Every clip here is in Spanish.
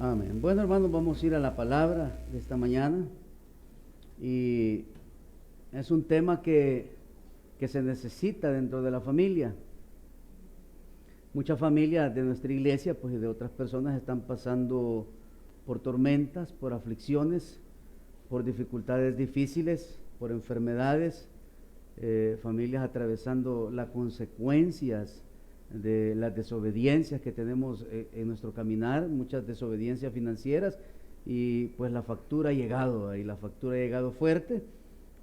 Amén. Bueno, hermanos, vamos a ir a la palabra de esta mañana. Y es un tema que se necesita dentro de la familia. Muchas familias de nuestra iglesia, pues y de otras personas, están pasando por tormentas, por aflicciones, por dificultades difíciles, por enfermedades, familias atravesando las consecuencias de las desobediencias que tenemos en nuestro caminar, muchas desobediencias financieras, y pues la factura ha llegado, y la factura ha llegado fuerte.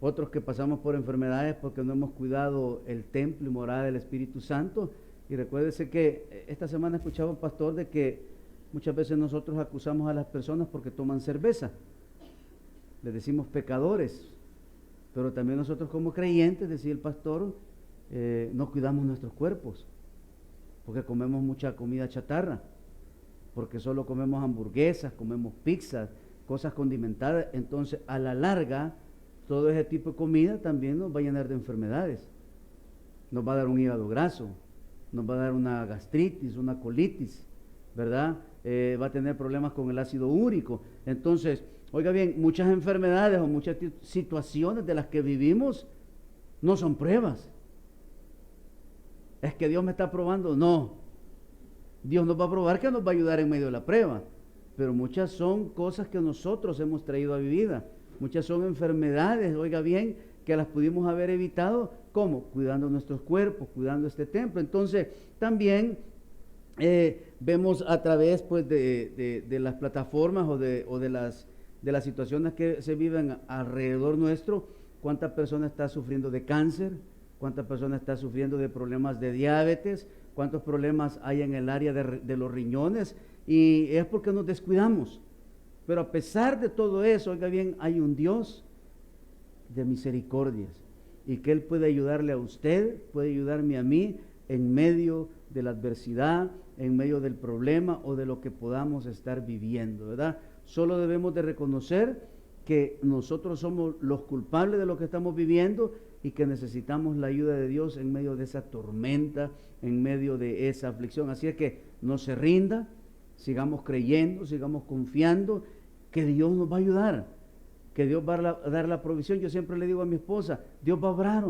Otros que pasamos por enfermedades porque no hemos cuidado el templo y morada del Espíritu Santo. Y recuérdese que esta semana escuchaba un pastor de que muchas veces nosotros acusamos a las personas porque toman cerveza, les decimos pecadores, pero también nosotros como creyentes, decía el pastor, no cuidamos nuestros cuerpos, porque comemos mucha comida chatarra, porque solo comemos hamburguesas, comemos pizzas, cosas condimentadas. Entonces a la larga todo ese tipo de comida también nos va a llenar de enfermedades, nos va a dar un hígado graso, nos va a dar una gastritis, una colitis, ¿verdad? Va a tener problemas con el ácido úrico. Entonces, oiga bien, muchas enfermedades o muchas situaciones de las que vivimos no son pruebas. ¿Es que Dios me está probando? No. Dios nos va a probar, que nos va a ayudar en medio de la prueba. Pero muchas son cosas que nosotros hemos traído a vida. Muchas son enfermedades, oiga bien, que las pudimos haber evitado. ¿Cómo? Cuidando nuestros cuerpos, cuidando este templo. Entonces, también vemos a través pues de las plataformas o de las situaciones que se viven alrededor nuestro, cuánta persona está sufriendo de cáncer, cuántas personas están sufriendo de problemas de diabetes, cuántos problemas hay en el área de los riñones, y es porque nos descuidamos. Pero a pesar de todo eso, oiga bien, hay un Dios de misericordias, y que Él puede ayudarle a usted, puede ayudarme a mí en medio de la adversidad, en medio del problema o de lo que podamos estar viviendo, ¿verdad? Solo debemos de reconocer que nosotros somos los culpables de lo que estamos viviendo y que necesitamos la ayuda de Dios en medio de esa tormenta, en medio de esa aflicción. Así es que no se rinda, sigamos creyendo, sigamos confiando que Dios nos va a ayudar, que Dios va a dar la provisión. Yo siempre le digo a mi esposa, Dios va a obrar.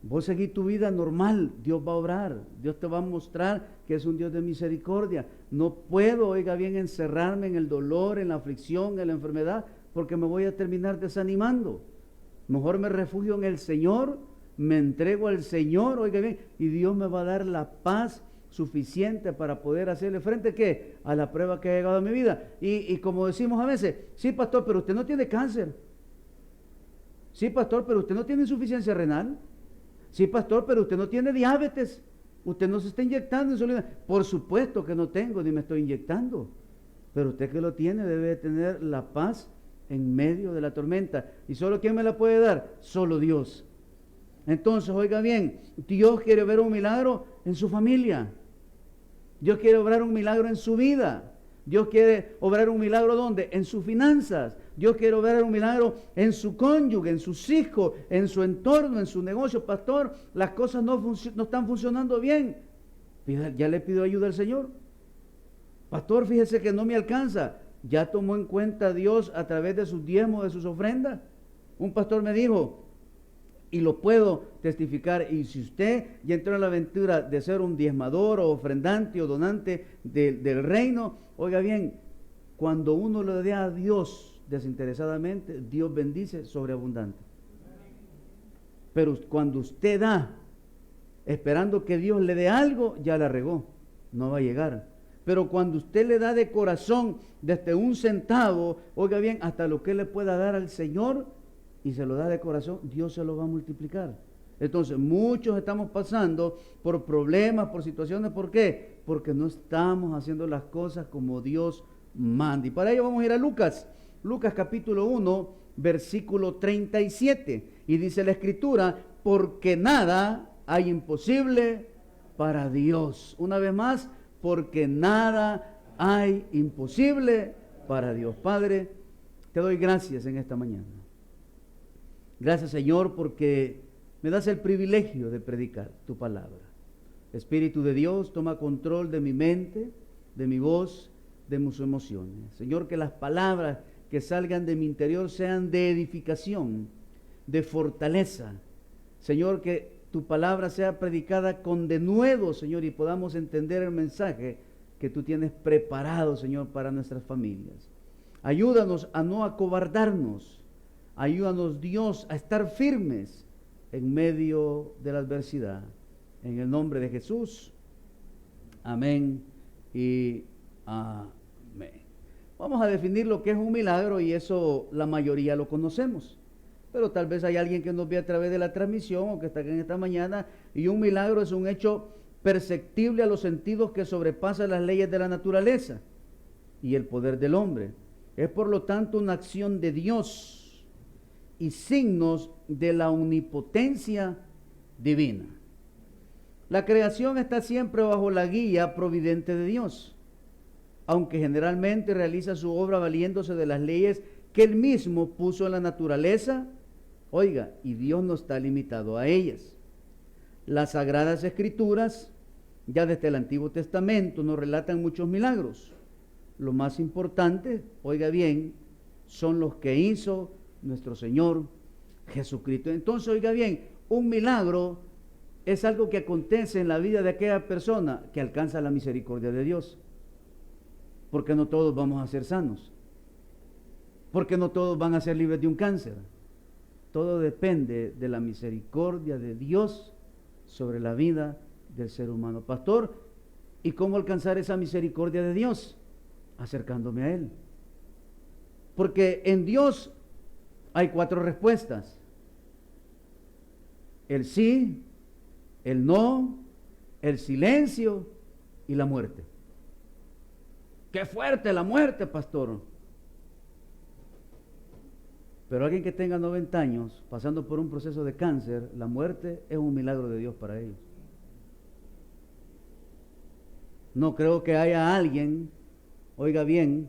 Vos seguís tu vida normal, Dios va a obrar, Dios te va a mostrar que es un Dios de misericordia. No puedo, oiga bien, encerrarme en el dolor, en la aflicción, en la enfermedad, porque me voy a terminar desanimando. Mejor me refugio en el Señor, me entrego al Señor, oiga bien, y Dios me va a dar la paz suficiente para poder hacerle frente ¿qué? A la prueba que ha llegado a mi vida. Y como decimos a veces, sí, pastor, pero usted no tiene cáncer. Sí, pastor, pero usted no tiene insuficiencia renal. Sí, pastor, pero usted no tiene diabetes, usted no se está inyectando insulina. Por supuesto que no tengo, ni me estoy inyectando, pero usted que lo tiene debe de tener la paz en medio de la tormenta. ¿Y solo quién me la puede dar? Solo Dios. Entonces, oiga bien, Dios quiere ver un milagro en su familia, Dios quiere obrar un milagro en su vida, Dios quiere obrar un milagro ¿dónde? En sus finanzas. Dios quiere obrar un milagro en su cónyuge, en sus hijos, en su entorno, en su negocio. Pastor, las cosas no están funcionando bien. Ya le pido ayuda al Señor. Pastor, fíjese que no me alcanza. Ya tomó en cuenta Dios a través de sus diezmos, de sus ofrendas. Un pastor me dijo, y lo puedo testificar, y si usted ya entró en la aventura de ser un diezmador o ofrendante o donante del reino, oiga bien, cuando uno le dé a Dios desinteresadamente, Dios bendice sobreabundante. Pero cuando usted da esperando que Dios le dé algo, ya la regó, no va a llegar. Pero cuando usted le da de corazón, desde un centavo, oiga bien, hasta lo que le pueda dar al Señor, y se lo da de corazón, Dios se lo va a multiplicar. Entonces, muchos estamos pasando por problemas, por situaciones. ¿Por qué? Porque no estamos haciendo las cosas como Dios manda. Y para ello vamos a ir a Lucas capítulo 1, versículo 37. Y dice la Escritura, porque nada hay imposible para Dios. Una vez más, porque nada hay imposible para Dios. Padre, te doy gracias en esta mañana. Gracias, Señor, porque me das el privilegio de predicar tu palabra. Espíritu de Dios, toma control de mi mente, de mi voz, de mis emociones. Señor, que las palabras que salgan de mi interior sean de edificación, de fortaleza. Señor, que tu palabra sea predicada con denuedo, Señor, y podamos entender el mensaje que tú tienes preparado, Señor, para nuestras familias. Ayúdanos a no acobardarnos. Ayúdanos, Dios, a estar firmes en medio de la adversidad. En el nombre de Jesús. Amén y amén. Vamos a definir lo que es un milagro, y eso la mayoría lo conocemos. Pero tal vez hay alguien que nos ve a través de la transmisión o que está aquí en esta mañana, y un milagro es un hecho perceptible a los sentidos que sobrepasa las leyes de la naturaleza y el poder del hombre. Es por lo tanto una acción de Dios y signos de la omnipotencia divina. La creación está siempre bajo la guía providente de Dios, aunque generalmente realiza su obra valiéndose de las leyes que Él mismo puso en la naturaleza. Oiga, y Dios no está limitado a ellas. Las Sagradas Escrituras, ya desde el Antiguo Testamento, nos relatan muchos milagros. Lo más importante, oiga bien, son los que hizo nuestro Señor Jesucristo. Entonces, oiga bien, un milagro es algo que acontece en la vida de aquella persona que alcanza la misericordia de Dios. Porque no todos vamos a ser sanos. Porque no todos van a ser libres de un cáncer. Todo depende de la misericordia de Dios sobre la vida del ser humano. Pastor, ¿y cómo alcanzar esa misericordia de Dios? Acercándome a Él. Porque en Dios hay 4 respuestas: el sí, el no, el silencio y la muerte. ¡Qué fuerte la muerte, pastor! Pero alguien que tenga 90 años pasando por un proceso de cáncer, la muerte es un milagro de Dios para ellos. No creo que haya alguien, oiga bien,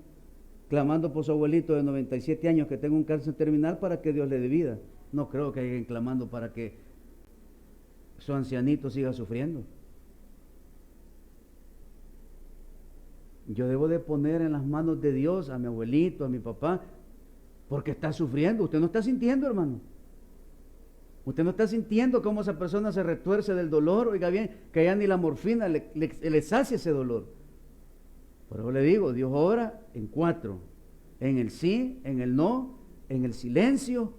clamando por su abuelito de 97 años que tenga un cáncer terminal para que Dios le dé vida. No creo que haya alguien clamando para que su ancianito siga sufriendo. Yo debo de poner en las manos de Dios a mi abuelito, a mi papá, porque está sufriendo. Usted no está sintiendo, hermano. Usted no está sintiendo cómo esa persona se retuerce del dolor. Oiga bien, que ya ni la morfina le sacia ese dolor. Por eso le digo, Dios obra en 4: en el sí, en el no, en el silencio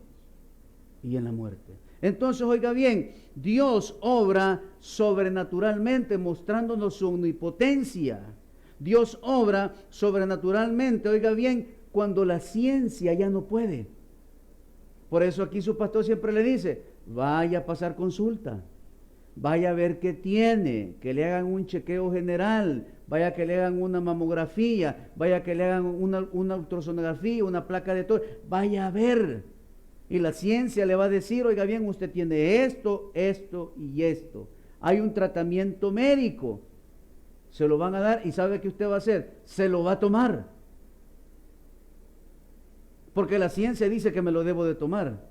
y en la muerte. Entonces, oiga bien, Dios obra sobrenaturalmente mostrándonos su omnipotencia. Dios obra sobrenaturalmente, oiga bien, cuando la ciencia ya no puede. Por eso aquí su pastor siempre le dice, vaya a pasar consulta, vaya a ver qué tiene, que le hagan un chequeo general, vaya que le hagan una mamografía, vaya que le hagan una ultrasonografía, una placa de todo, vaya a ver. Y la ciencia le va a decir, oiga bien, usted tiene esto, esto y esto. Hay un tratamiento médico, se lo van a dar, y ¿sabe qué usted va a hacer? Se lo va a tomar. Porque la ciencia dice que me lo debo de tomar.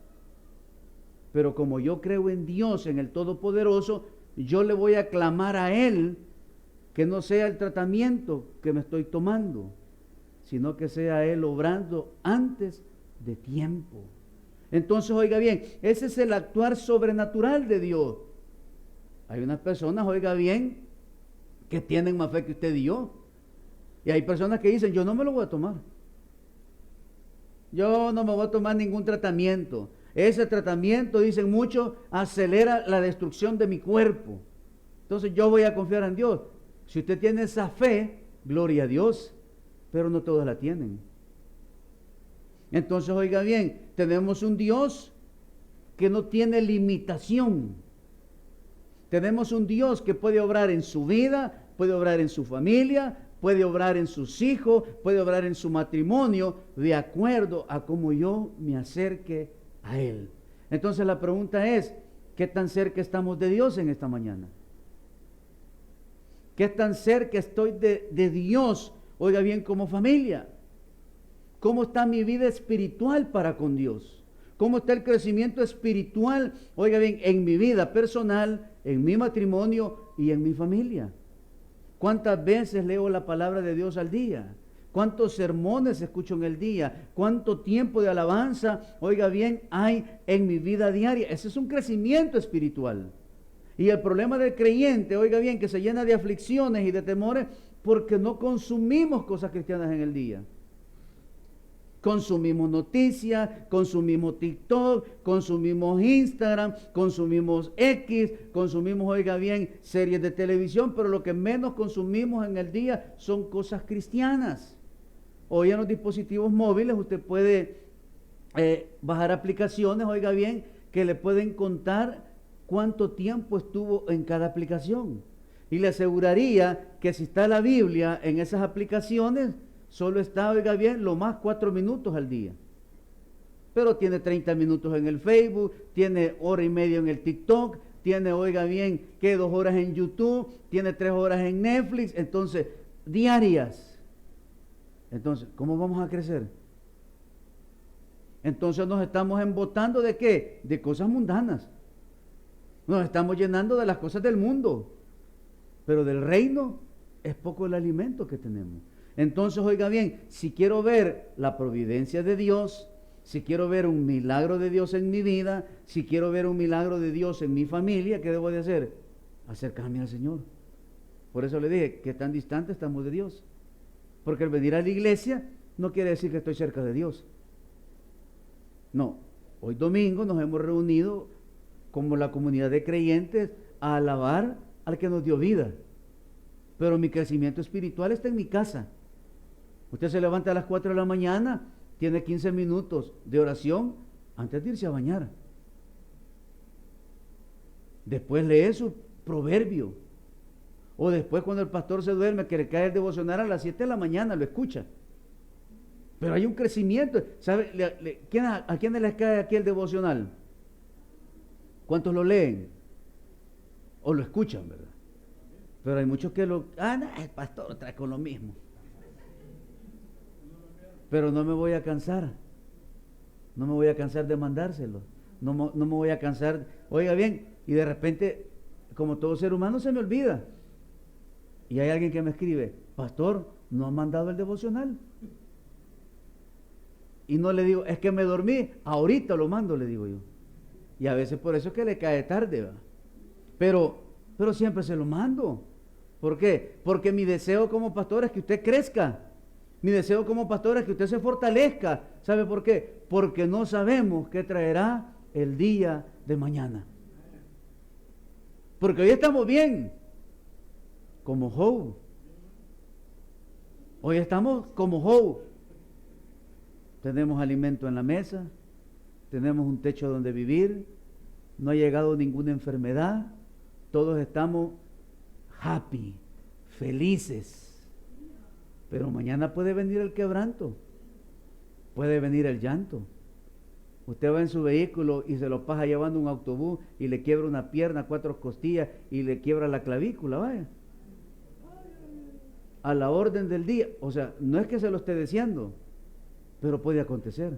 Pero como yo creo en Dios, en el Todopoderoso, yo le voy a clamar a Él que no sea el tratamiento que me estoy tomando, sino que sea Él obrando antes de tiempo. Entonces, oiga bien, ese es el actuar sobrenatural de Dios. Hay unas personas, oiga bien, que tienen más fe que usted y yo. Y hay personas que dicen, yo no me lo voy a tomar. Yo no me voy a tomar ningún tratamiento. Ese tratamiento, dicen muchos, acelera la destrucción de mi cuerpo. Entonces yo voy a confiar en Dios. Si usted tiene esa fe, gloria a Dios, pero no todos la tienen. Entonces, oiga bien, tenemos un Dios que no tiene limitación. Tenemos un Dios que puede obrar en su vida, puede obrar en su familia, puede obrar en sus hijos, puede obrar en su matrimonio, de acuerdo a cómo yo me acerque a Él. Entonces la pregunta es, ¿qué tan cerca estamos de Dios en esta mañana? ¿Qué tan cerca estoy de Dios? Oiga bien, como familia. ¿Cómo está mi vida espiritual para con Dios? ¿Cómo está el crecimiento espiritual? Oiga bien, en mi vida personal, en mi matrimonio y en mi familia. ¿Cuántas veces leo la palabra de Dios al día? cuántos sermones escucho en el día, cuánto tiempo de alabanza, oiga bien, hay en mi vida diaria. Ese es un crecimiento espiritual. Y el problema del creyente, oiga bien, que se llena de aflicciones y de temores porque no consumimos cosas cristianas en el día. Consumimos noticias, consumimos TikTok, consumimos Instagram, consumimos X, consumimos, oiga bien, series de televisión, pero lo que menos consumimos en el día son cosas cristianas. Hoy en los dispositivos móviles usted puede bajar aplicaciones, oiga bien, que le pueden contar cuánto tiempo estuvo en cada aplicación. Y le aseguraría que si está la Biblia en esas aplicaciones, solo está, oiga bien, lo más 4 minutos al día. Pero tiene 30 minutos en el Facebook, tiene hora y media en el TikTok, tiene, oiga bien, que 2 horas en YouTube, tiene 3 horas en Netflix, entonces, diarias. Entonces, ¿cómo vamos a crecer? Entonces nos estamos embotando ¿de qué? De cosas mundanas. Nos estamos llenando de las cosas del mundo, pero del reino es poco el alimento que tenemos. Entonces, oiga bien, si quiero ver la providencia de Dios, si quiero ver un milagro de Dios en mi vida, si quiero ver un milagro de Dios en mi familia, ¿qué debo de hacer? Acercarme al Señor. Por eso le dije que tan distante estamos de Dios. Porque el venir a la iglesia no quiere decir que estoy cerca de Dios. No, hoy domingo nos hemos reunido como la comunidad de creyentes a alabar al que nos dio vida. Pero mi crecimiento espiritual está en mi casa. Usted se levanta a las 4 de la mañana, tiene 15 minutos de oración antes de irse a bañar. Después lee su proverbio. O después cuando el pastor se duerme, que le cae el devocional a las 7 de la mañana, lo escucha. Pero hay un crecimiento. ¿Sabe a quiénes les cae aquí el devocional? ¿Cuántos lo leen? O lo escuchan, ¿verdad? Pero hay muchos que no, el pastor trae con lo mismo. Pero no me voy a cansar. No me voy a cansar de mandárselo. No me voy a cansar. Oiga bien, y de repente, como todo ser humano, se me olvida. Y hay alguien que me escribe, pastor, ¿no ha mandado el devocional? Y no le digo, es que me dormí, ahorita lo mando, le digo yo. Y a veces por eso es que le cae tarde, ¿va? Pero siempre se lo mando. ¿Por qué? Porque mi deseo como pastor es que usted crezca. Mi deseo como pastor es que usted se fortalezca. ¿Sabe por qué? Porque no sabemos qué traerá el día de mañana. Porque hoy estamos bien, como Job. Hoy estamos como Job. Tenemos alimento en la mesa, tenemos un techo donde vivir, no ha llegado ninguna enfermedad, todos estamos happy, felices. Pero mañana puede venir el quebranto, puede venir el llanto. Usted va en su vehículo y se lo pasa llevando un autobús y le quiebra una pierna, 4 costillas y le quiebra la clavícula, vaya. A la orden del día. O sea, no es que se lo esté deseando, pero puede acontecer.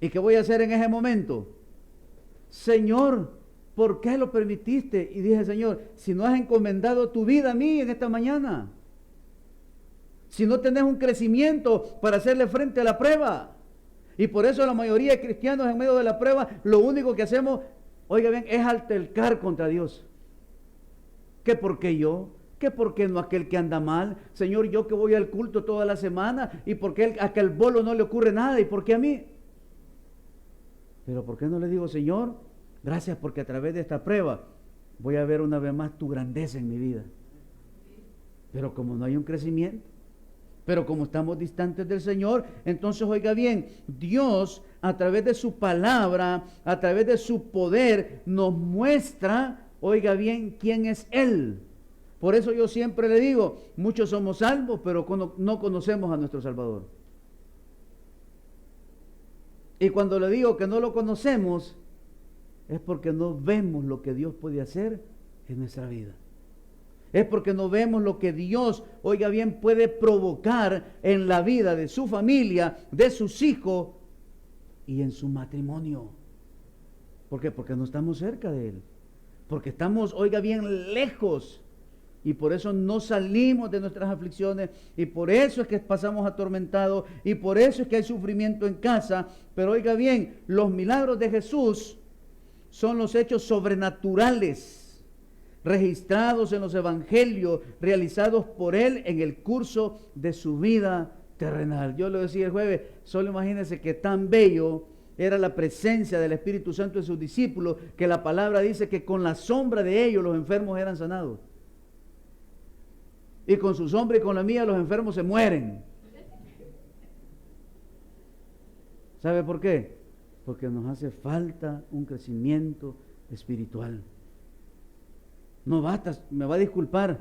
¿Y qué voy a hacer en ese momento? Señor, ¿por qué lo permitiste? Y dije, Señor, si no has encomendado tu vida a mí en esta mañana, si no tenés un crecimiento para hacerle frente a la prueba. Y por eso la mayoría de cristianos en medio de la prueba, lo único que hacemos, oiga bien, es altercar contra Dios. ¿Qué por qué yo? ¿Qué por qué no aquel que anda mal? Señor, yo que voy al culto toda la semana, ¿y por qué a aquel bolo no le ocurre nada? ¿Y por qué a mí? Pero ¿por qué no le digo, Señor, gracias porque a través de esta prueba voy a ver una vez más tu grandeza en mi vida? Pero como no hay un crecimiento, pero como estamos distantes del Señor, entonces oiga bien, Dios a través de su palabra, a través de su poder, nos muestra, oiga bien, quién es Él. Por eso yo siempre le digo, muchos somos salvos, pero no conocemos a nuestro Salvador. Y cuando le digo que no lo conocemos, es porque no vemos lo que Dios puede hacer en nuestra vida. Es porque no vemos lo que Dios, oiga bien, puede provocar en la vida de su familia, de sus hijos y en su matrimonio. ¿Por qué? Porque no estamos cerca de Él. Porque estamos, oiga bien, lejos. Y por eso no salimos de nuestras aflicciones, y por eso es que pasamos atormentados, y por eso es que hay sufrimiento en casa. Pero oiga bien, los milagros de Jesús son los hechos sobrenaturales registrados en los evangelios, realizados por Él en el curso de su vida terrenal. Yo lo decía el jueves, solo imagínense que tan bello era la presencia del Espíritu Santo en sus discípulos, que la palabra dice que con la sombra de ellos los enfermos eran sanados. Y con su sombra y con la mía los enfermos se mueren. ¿Sabe por qué? Porque nos hace falta un crecimiento espiritual. No basta, me va a disculpar,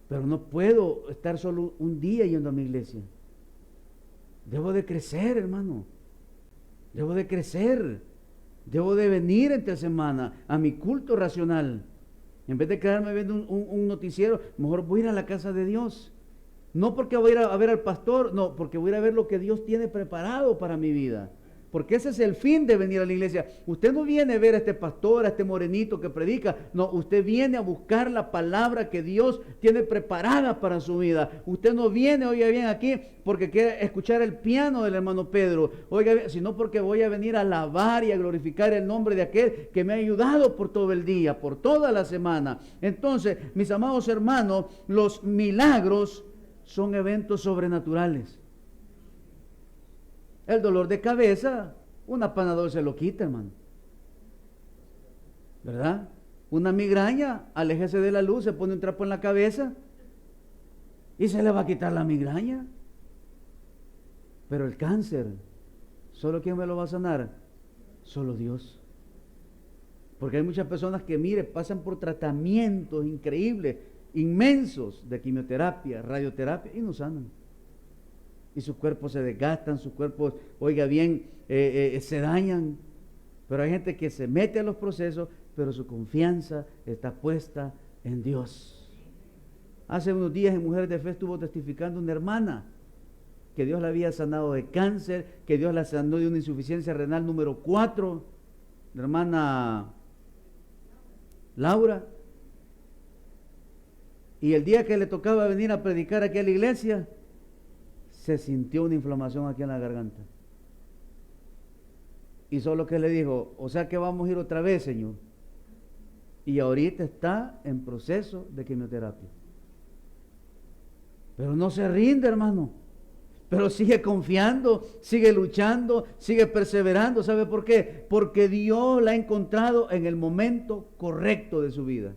pero no puedo estar solo un día yendo a mi iglesia. Debo de crecer, hermano. Debo de crecer. Debo de venir entre semana a mi culto racional. En vez de quedarme viendo un noticiero, mejor voy a ir a la casa de Dios. No porque voy a ir a ver al pastor, no, porque voy a ir a ver lo que Dios tiene preparado para mi vida. Porque ese es el fin de venir a la iglesia. Usted no viene a ver a este pastor, a este morenito que predica. No, usted viene a buscar la palabra que Dios tiene preparada para su vida. Usted no viene, oiga bien, aquí porque quiere escuchar el piano del hermano Pedro. Oiga bien, sino porque voy a venir a alabar y a glorificar el nombre de aquel que me ha ayudado por todo el día, por toda la semana. Entonces, mis amados hermanos, los milagros son eventos sobrenaturales. El dolor de cabeza, un apanador se lo quita, hermano. ¿Verdad? Una migraña, aléjese de la luz, se pone un trapo en la cabeza y se le va a quitar la migraña. Pero el cáncer, ¿solo quién me lo va a sanar? Solo Dios. Porque hay muchas personas que, mire, pasan por tratamientos increíbles, inmensos, de quimioterapia, radioterapia, y no sanan. Y sus cuerpos se desgastan, sus cuerpos, oiga bien, se dañan. Pero hay gente que se mete a los procesos, pero su confianza está puesta en Dios. Hace unos días en Mujeres de Fe estuvo testificando una hermana que Dios la había sanado de cáncer, que Dios la sanó de una insuficiencia renal número 4, la hermana Laura. Y el día que le tocaba venir a predicar aquí a la iglesia, se sintió una inflamación aquí en la garganta. Y solo que le dijo, o sea que vamos a ir otra vez, Señor. Y ahorita está en proceso de quimioterapia. Pero no se rinde, hermano. Pero sigue confiando, sigue luchando, sigue perseverando. ¿Sabe por qué? Porque Dios la ha encontrado en el momento correcto de su vida.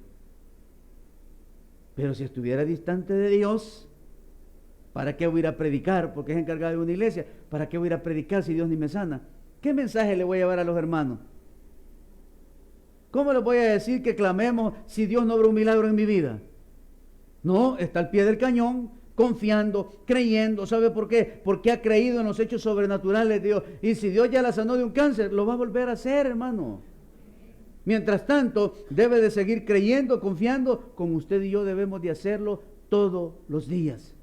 Pero si estuviera distante de Dios, ¿para qué voy a ir a predicar? Porque es encargado de una iglesia. ¿Para qué voy a ir a predicar si Dios ni me sana? ¿Qué mensaje le voy a llevar a los hermanos? ¿Cómo les voy a decir que clamemos si Dios no obra un milagro en mi vida? No, está al pie del cañón, confiando, creyendo. ¿Sabe por qué? Porque ha creído en los hechos sobrenaturales de Dios. Y si Dios ya la sanó de un cáncer, lo va a volver a hacer, hermano. Mientras tanto, debe de seguir creyendo, confiando, como usted y yo debemos de hacerlo todos los días.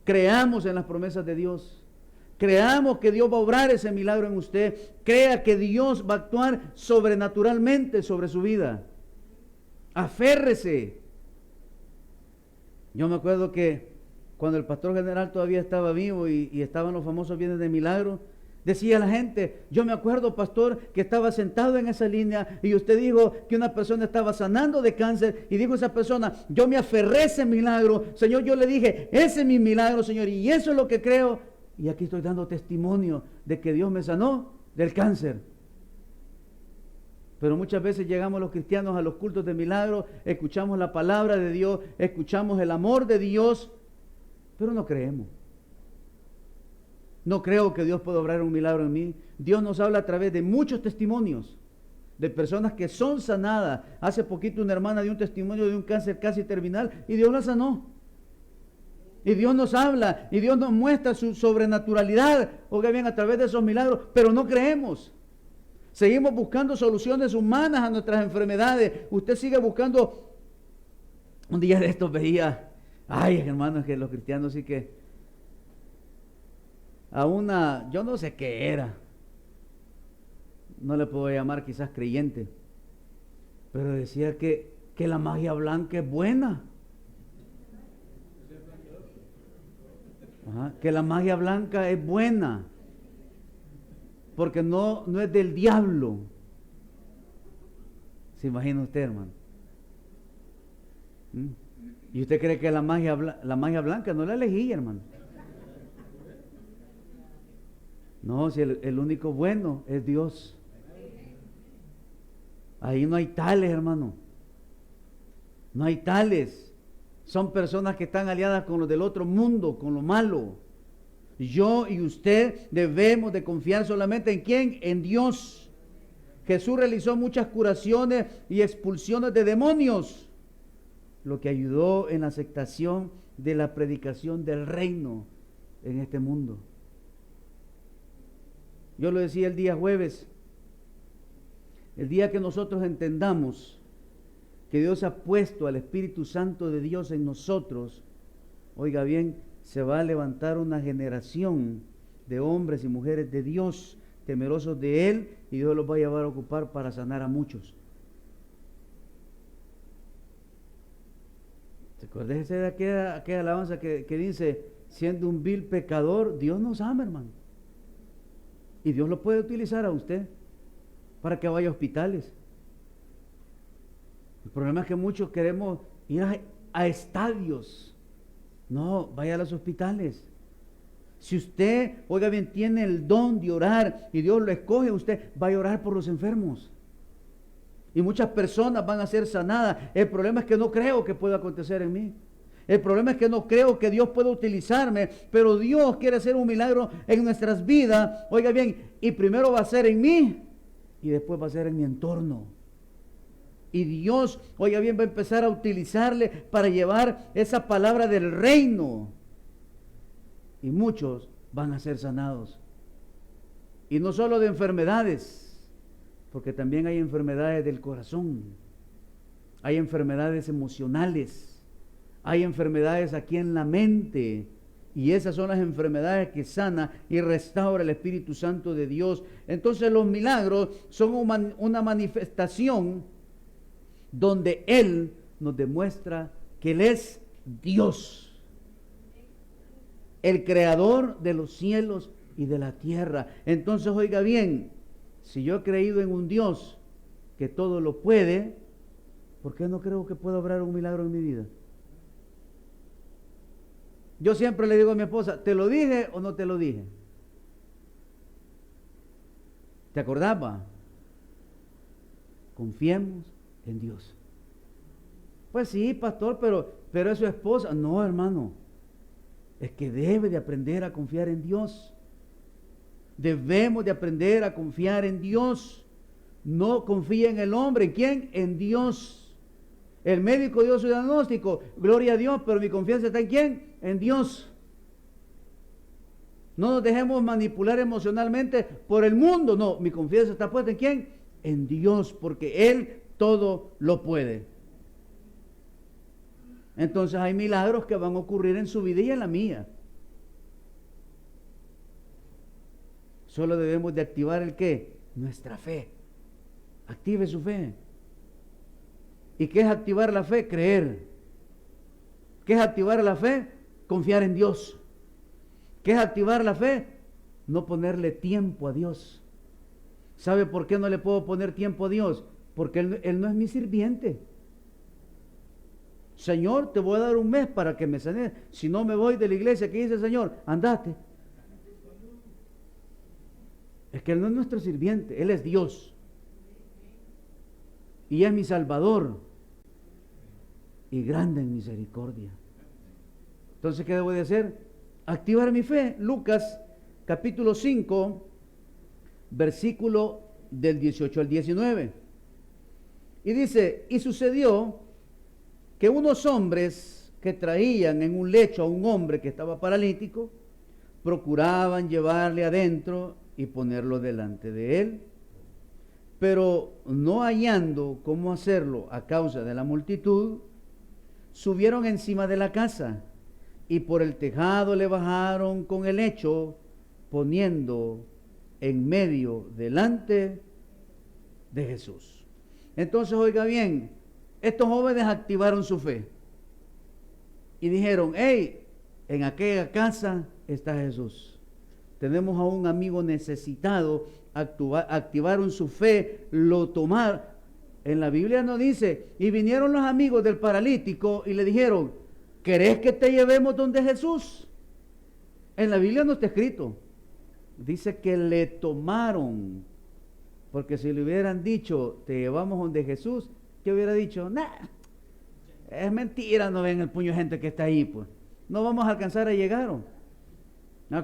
Creamos en las promesas de Dios. Creamos que Dios va a obrar ese milagro en usted. Crea que Dios va a actuar sobrenaturalmente sobre su vida. Aférrese. Yo me acuerdo que cuando el pastor general todavía estaba vivo y estaban los famosos bienes de milagro, decía la gente, yo me acuerdo, pastor, que estaba sentado en esa línea y usted dijo que una persona estaba sanando de cáncer y dijo esa persona, yo me aferré a ese milagro, Señor, yo le dije, ese es mi milagro, Señor, y eso es lo que creo. Y aquí estoy dando testimonio de que Dios me sanó del cáncer. Pero muchas veces llegamos los cristianos a los cultos de milagro, escuchamos la palabra de Dios, escuchamos el amor de Dios, pero no creemos. No creo que Dios pueda obrar un milagro en mí. Dios nos habla a través de muchos testimonios de personas que son sanadas. Hace poquito una hermana dio un testimonio de un cáncer casi terminal y Dios la sanó. Y Dios nos habla y Dios nos muestra su sobrenaturalidad, oiga bien, a través de esos milagros, pero no creemos. Seguimos buscando soluciones humanas a nuestras enfermedades. Usted sigue buscando. Un día de estos veía, ay, hermanos, que los cristianos sí que a una, yo no sé qué era, no le puedo llamar quizás creyente, pero decía que que la magia blanca es buena. Ajá, que la magia blanca es buena, porque no es del diablo. ¿Se imagina usted, hermano? ¿Y usted cree que la magia blanca no la elegí, hermano? No, si el único bueno es Dios. Ahí no hay tales, hermano. No hay tales. Son personas que están aliadas con los del otro mundo, con lo malo. Yo y usted debemos de confiar solamente ¿en quién? En Dios. Jesús realizó muchas curaciones y expulsiones de demonios, lo que ayudó en la aceptación de la predicación del reino en este mundo. Yo lo decía el día jueves, el día que nosotros entendamos que Dios ha puesto al Espíritu Santo de Dios en nosotros, oiga bien, se va a levantar una generación de hombres y mujeres de Dios, temerosos de Él, y Dios los va a llevar a ocupar para sanar a muchos. Acuérdese de aquella alabanza que dice, siendo un vil pecador, Dios nos ama, hermano. Y Dios lo puede utilizar a usted para que vaya a hospitales. El problema es que muchos queremos ir a estadios. No, vaya a los hospitales. Si usted, oiga bien, tiene el don de orar y Dios lo escoge, usted vaya a orar por los enfermos. Y muchas personas van a ser sanadas. El problema es que no creo que pueda acontecer en mí. El problema es que no creo que Dios pueda utilizarme, pero Dios quiere hacer un milagro en nuestras vidas. Oiga bien, y primero va a ser en mí y después va a ser en mi entorno. Y Dios, oiga bien, va a empezar a utilizarle para llevar esa palabra del reino. Y muchos van a ser sanados. Y no solo de enfermedades, porque también hay enfermedades del corazón, hay enfermedades emocionales, hay enfermedades aquí en la mente, y esas son las enfermedades que sana y restaura el Espíritu Santo de Dios. Entonces los milagros son una manifestación donde Él nos demuestra que Él es Dios, el creador de los cielos y de la tierra. Entonces, oiga bien, si yo he creído en un Dios que todo lo puede, ¿por qué no creo que pueda obrar un milagro en mi vida? Yo siempre le digo a mi esposa, ¿te lo dije o no te lo dije? ¿Te acordaba? Confiemos en Dios. Pues sí, pastor, pero es su esposa. No, hermano, es que debe de aprender a confiar en Dios. Debemos de aprender a confiar en Dios. No confía en el hombre. ¿En quién? En Dios. El médico dio su diagnóstico, gloria a Dios, pero mi confianza está ¿en quién? En Dios. No nos dejemos manipular emocionalmente por el mundo. No, mi confianza está puesta ¿en quién? En Dios, porque Él todo lo puede. Entonces hay milagros que van a ocurrir en su vida y en la mía. Solo debemos de activar ¿el qué? Nuestra fe. Active su fe. ¿Y qué es activar la fe? Creer. ¿Qué es activar la fe? Confiar en Dios. ¿Qué es activar la fe? No ponerle tiempo a Dios. ¿Sabe por qué no le puedo poner tiempo a Dios? Porque Él no es mi sirviente. Señor, te voy a dar un mes para que me sanes. Si no me voy de la iglesia, ¿qué dice el Señor? Andate. Es que Él no es nuestro sirviente, Él es Dios. Y es mi Salvador. Y grande en misericordia. Entonces, ¿qué debo de hacer? Activar mi fe. Lucas capítulo 5, versículo del 18 al 19. Y dice, y sucedió que unos hombres que traían en un lecho a un hombre que estaba paralítico, procuraban llevarle adentro y ponerlo delante de él, pero no hallando cómo hacerlo a causa de la multitud, subieron encima de la casa y por el tejado le bajaron con el lecho, poniendo en medio delante de Jesús. Entonces, oiga bien, estos jóvenes activaron su fe y dijeron, hey, en aquella casa está Jesús. Tenemos a un amigo necesitado. Activaron su fe, lo tomaron. En la Biblia nos dice, y vinieron los amigos del paralítico y le dijeron, ¿querés que te llevemos donde Jesús? En la Biblia no está escrito. Dice que le tomaron. Porque si le hubieran dicho, te llevamos donde Jesús, ¿qué hubiera dicho? Nah, es mentira, no ven el puño de gente que está ahí, pues. No vamos a alcanzar a llegar.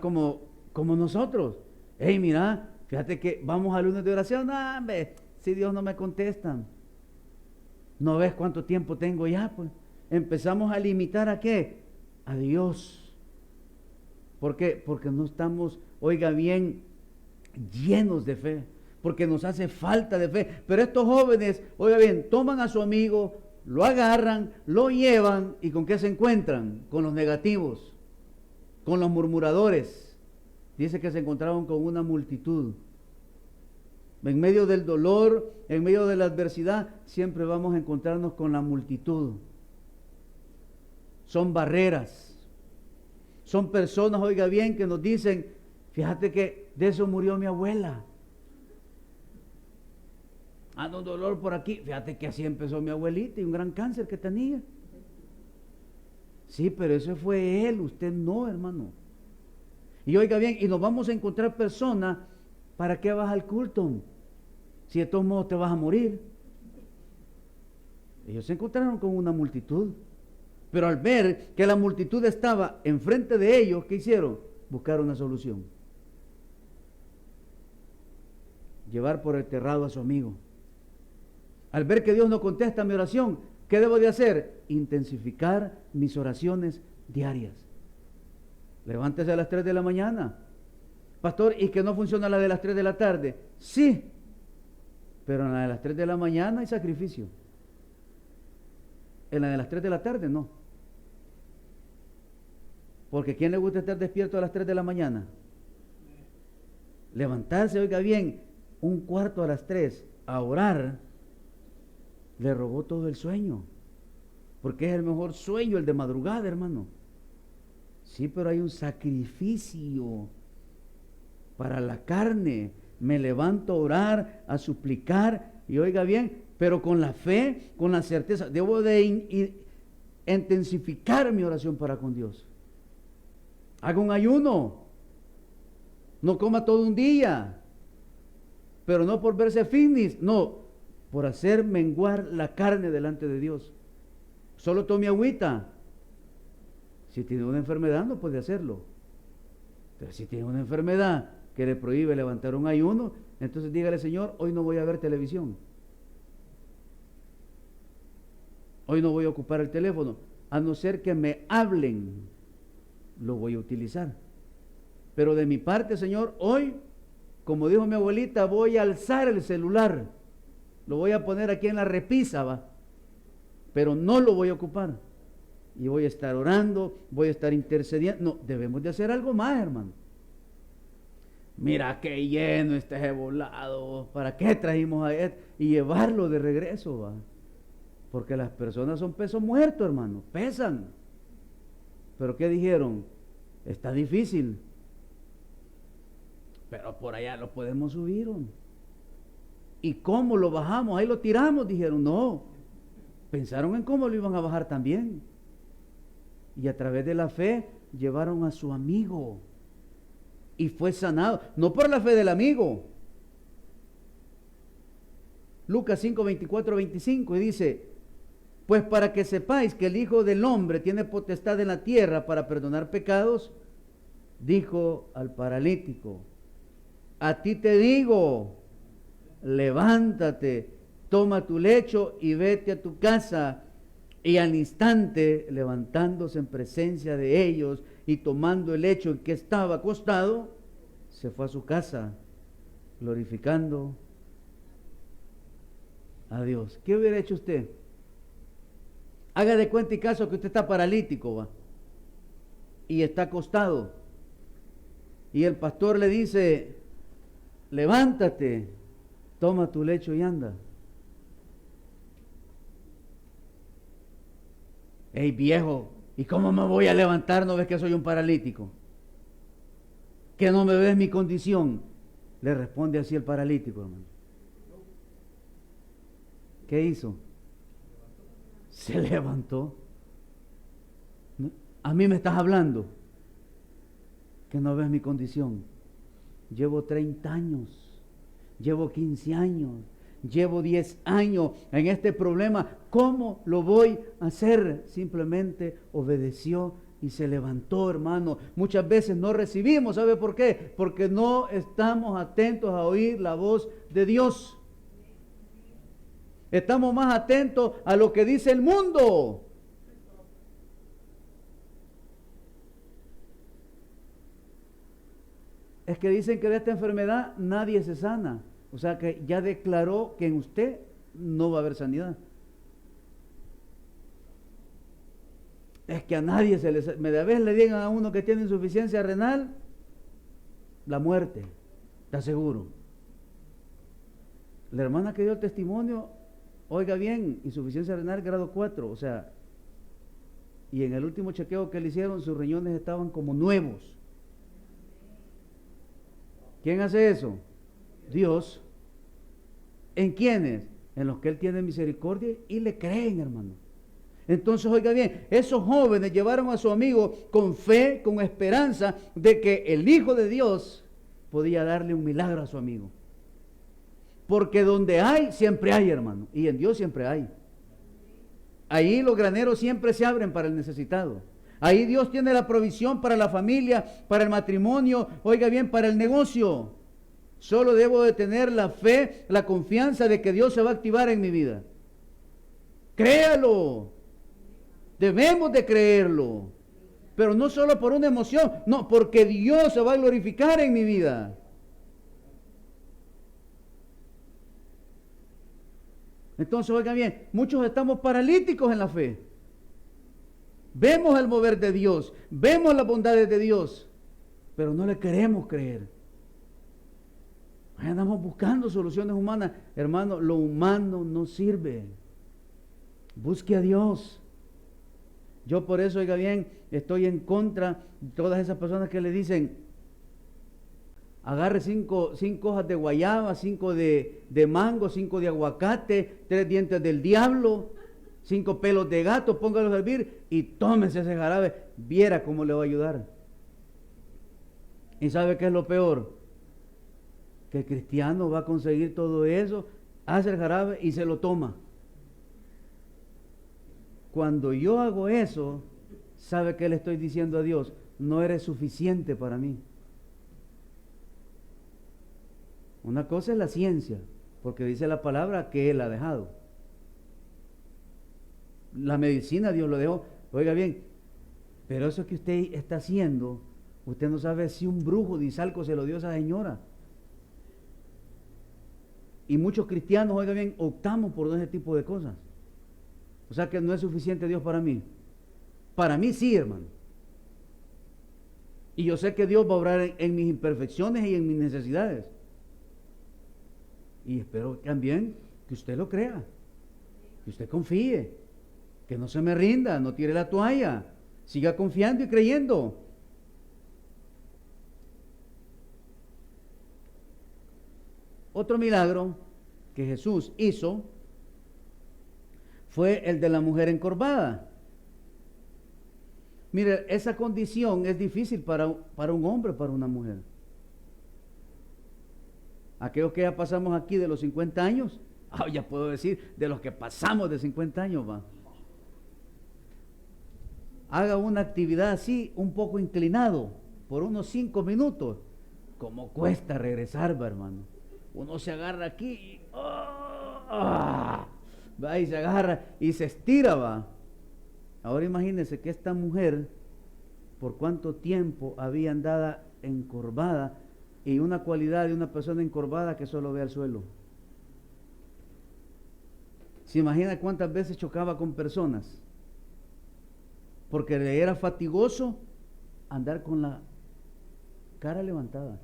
Como nosotros. Hey, mira, fíjate que vamos al lunes de oración. No, hombre, si Dios no me contesta. ¿No ves cuánto tiempo tengo ya? Pues empezamos a limitar ¿a qué? A Dios. ¿Por qué? Porque no estamos, oiga bien, llenos de fe. Porque nos hace falta de fe. Pero estos jóvenes, oiga bien, toman a su amigo, lo agarran, lo llevan, ¿y con qué se encuentran? Con los negativos, con los murmuradores. Dice que se encontraron con una multitud. En medio del dolor, en medio de la adversidad, siempre vamos a encontrarnos con la multitud. Son barreras. Son personas, oiga bien, que nos dicen, fíjate que de eso murió mi abuela. Anda un dolor por aquí. Fíjate que así empezó mi abuelita y un gran cáncer que tenía. Sí, pero eso fue él, usted no, hermano. Y oiga bien, y nos vamos a encontrar personas, ¿para qué vas al culto? Si de todos modos te vas a morir. Ellos se encontraron con una multitud. Pero al ver que la multitud estaba enfrente de ellos, ¿qué hicieron? Buscar una solución. Llevar por el terrado a su amigo. Al ver que Dios no contesta mi oración, ¿qué debo de hacer? Intensificar mis oraciones diarias. Levántese a las 3 de la mañana. Pastor, ¿y que no funciona la de las 3 de la tarde? Sí, pero en la de las 3 de la mañana hay sacrificio. En la de las 3 de la tarde no. Porque ¿quién le gusta estar despierto a las 3 de la mañana? Levantarse, oiga bien, un cuarto a las 3 a orar, le robó todo el sueño. Porque es el mejor sueño, el de madrugada, hermano. Sí, pero hay un sacrificio para la carne. Me levanto a orar, a suplicar, y oiga bien, pero con la fe, con la certeza, debo de intensificar mi oración para con Dios. Haga un ayuno, no coma todo un día, pero no por verse fitness, no, por hacer menguar la carne delante de Dios. Solo tome agüita. Si tiene una enfermedad no puede hacerlo, pero si tiene una enfermedad que le prohíbe levantar un ayuno, entonces dígale, Señor, hoy no voy a ver televisión, hoy no voy a ocupar el teléfono, a no ser que me hablen, lo voy a utilizar. Pero de mi parte, Señor, hoy, como dijo mi abuelita, voy a alzar el celular, lo voy a poner aquí en la repisa, ¿va? Pero no lo voy a ocupar. Y voy a estar orando, voy a estar intercediendo. No, debemos de hacer algo más, hermano. Mira qué lleno está ese volado, ¿para qué trajimos a él? Y llevarlo de regreso, ¿va? Porque las personas son peso muerto, hermano, pesan. Pero ¿qué dijeron? Está difícil, pero por allá lo podemos subir, ¿no? ¿Y cómo lo bajamos? Ahí lo tiramos, dijeron. No, pensaron en cómo lo iban a bajar también. Y a través de la fe llevaron a su amigo y fue sanado, no por la fe del amigo. Lucas 5, 24, 25, y dice: pues para que sepáis que el Hijo del Hombre tiene potestad en la tierra para perdonar pecados, dijo al paralítico: a ti te digo, levántate, toma tu lecho y vete a tu casa. Y al instante, levantándose en presencia de ellos y tomando el lecho en que estaba acostado, se fue a su casa, glorificando a Dios. ¿Qué hubiera hecho usted? Haga de cuenta y caso que usted está paralítico, ¿va? Y está acostado. Y el pastor le dice: levántate, toma tu lecho y anda. Hey viejo, ¿y cómo me voy a levantar? ¿No ves que soy un paralítico? ¿Que no me ves mi condición? Le responde así el paralítico, hermano. ¿Qué hizo? Se levantó. ¿No? A mí me estás hablando que no ves mi condición. Llevo 30 años, llevo 15 años, llevo 10 años en este problema. ¿Cómo lo voy a hacer? Simplemente obedeció y se levantó, hermano. Muchas veces no recibimos, ¿sabe por qué? Porque no estamos atentos a oír la voz de Dios. Estamos más atentos a lo que dice el mundo. Es que dicen que de esta enfermedad nadie se sana. O sea que ya declaró que en usted no va a haber sanidad. Es que a nadie se le... De vez le digan a uno que tiene insuficiencia renal, la muerte, está seguro. La hermana que dio el testimonio, oiga bien, insuficiencia renal grado 4, o sea, y en el último chequeo que le hicieron, sus riñones estaban como nuevos. ¿Quién hace eso? Dios. ¿En quiénes? En los que Él tiene misericordia y le creen, hermano. Entonces, oiga bien, esos jóvenes llevaron a su amigo con fe, con esperanza de que el Hijo de Dios podía darle un milagro a su amigo. Porque donde hay, siempre hay, hermano. Y en Dios siempre hay. Ahí los graneros siempre se abren para el necesitado. Ahí Dios tiene la provisión para la familia, para el matrimonio, oiga bien, para el negocio. Solo debo de tener la fe, la confianza de que Dios se va a activar en mi vida. Créalo. Debemos de creerlo. Pero no solo por una emoción, no, porque Dios se va a glorificar en mi vida. Entonces, oiga bien, muchos estamos paralíticos en la fe. Vemos el mover de Dios, vemos las bondades de Dios, pero no le queremos creer. Ahí andamos buscando soluciones humanas. Hermano, lo humano no sirve. Busque a Dios. Yo por eso, oiga bien, estoy en contra de todas esas personas que le dicen, agarre 5 hojas de guayaba, 5 de mango, 5 de aguacate, 3 dientes del diablo, 5 pelos de gato, póngalos a hervir y tómese ese jarabe. Viera cómo le va a ayudar. ¿Y sabe qué es lo peor? Que el cristiano va a conseguir todo eso, hace el jarabe y se lo toma. Cuando yo hago eso, ¿sabe qué le estoy diciendo a Dios? No eres suficiente para mí. Una cosa es la ciencia, porque dice la palabra que Él ha dejado. La medicina Dios lo dejó. Oiga bien, pero eso que usted está haciendo, usted no sabe si un brujo de Izalco se lo dio a esa señora. Y muchos cristianos, oiga bien, optamos por ese tipo de cosas. O sea que no es suficiente Dios para mí. Para mí sí, hermano. Y yo sé que Dios va a obrar en mis imperfecciones y en mis necesidades. Y espero también que usted lo crea, que usted confíe, que no se me rinda, no tire la toalla, siga confiando y creyendo. Otro milagro que Jesús hizo fue el de la mujer encorvada. Mire, esa condición es difícil para un hombre, para una mujer. Aquellos que ya pasamos aquí de los 50 años, ya puedo decir, de los que pasamos de 50 años, va. Haga una actividad así, un poco inclinado, por unos 5 minutos. Como cuesta regresar, va, hermano. Uno se agarra aquí y, va, y se agarra y se estira, va. Ahora imagínense que esta mujer, por cuánto tiempo había andado encorvada, y una cualidad de una persona encorvada que solo ve al suelo. ¿Se imagina cuántas veces chocaba con personas? Porque le era fatigoso andar con la cara levantada.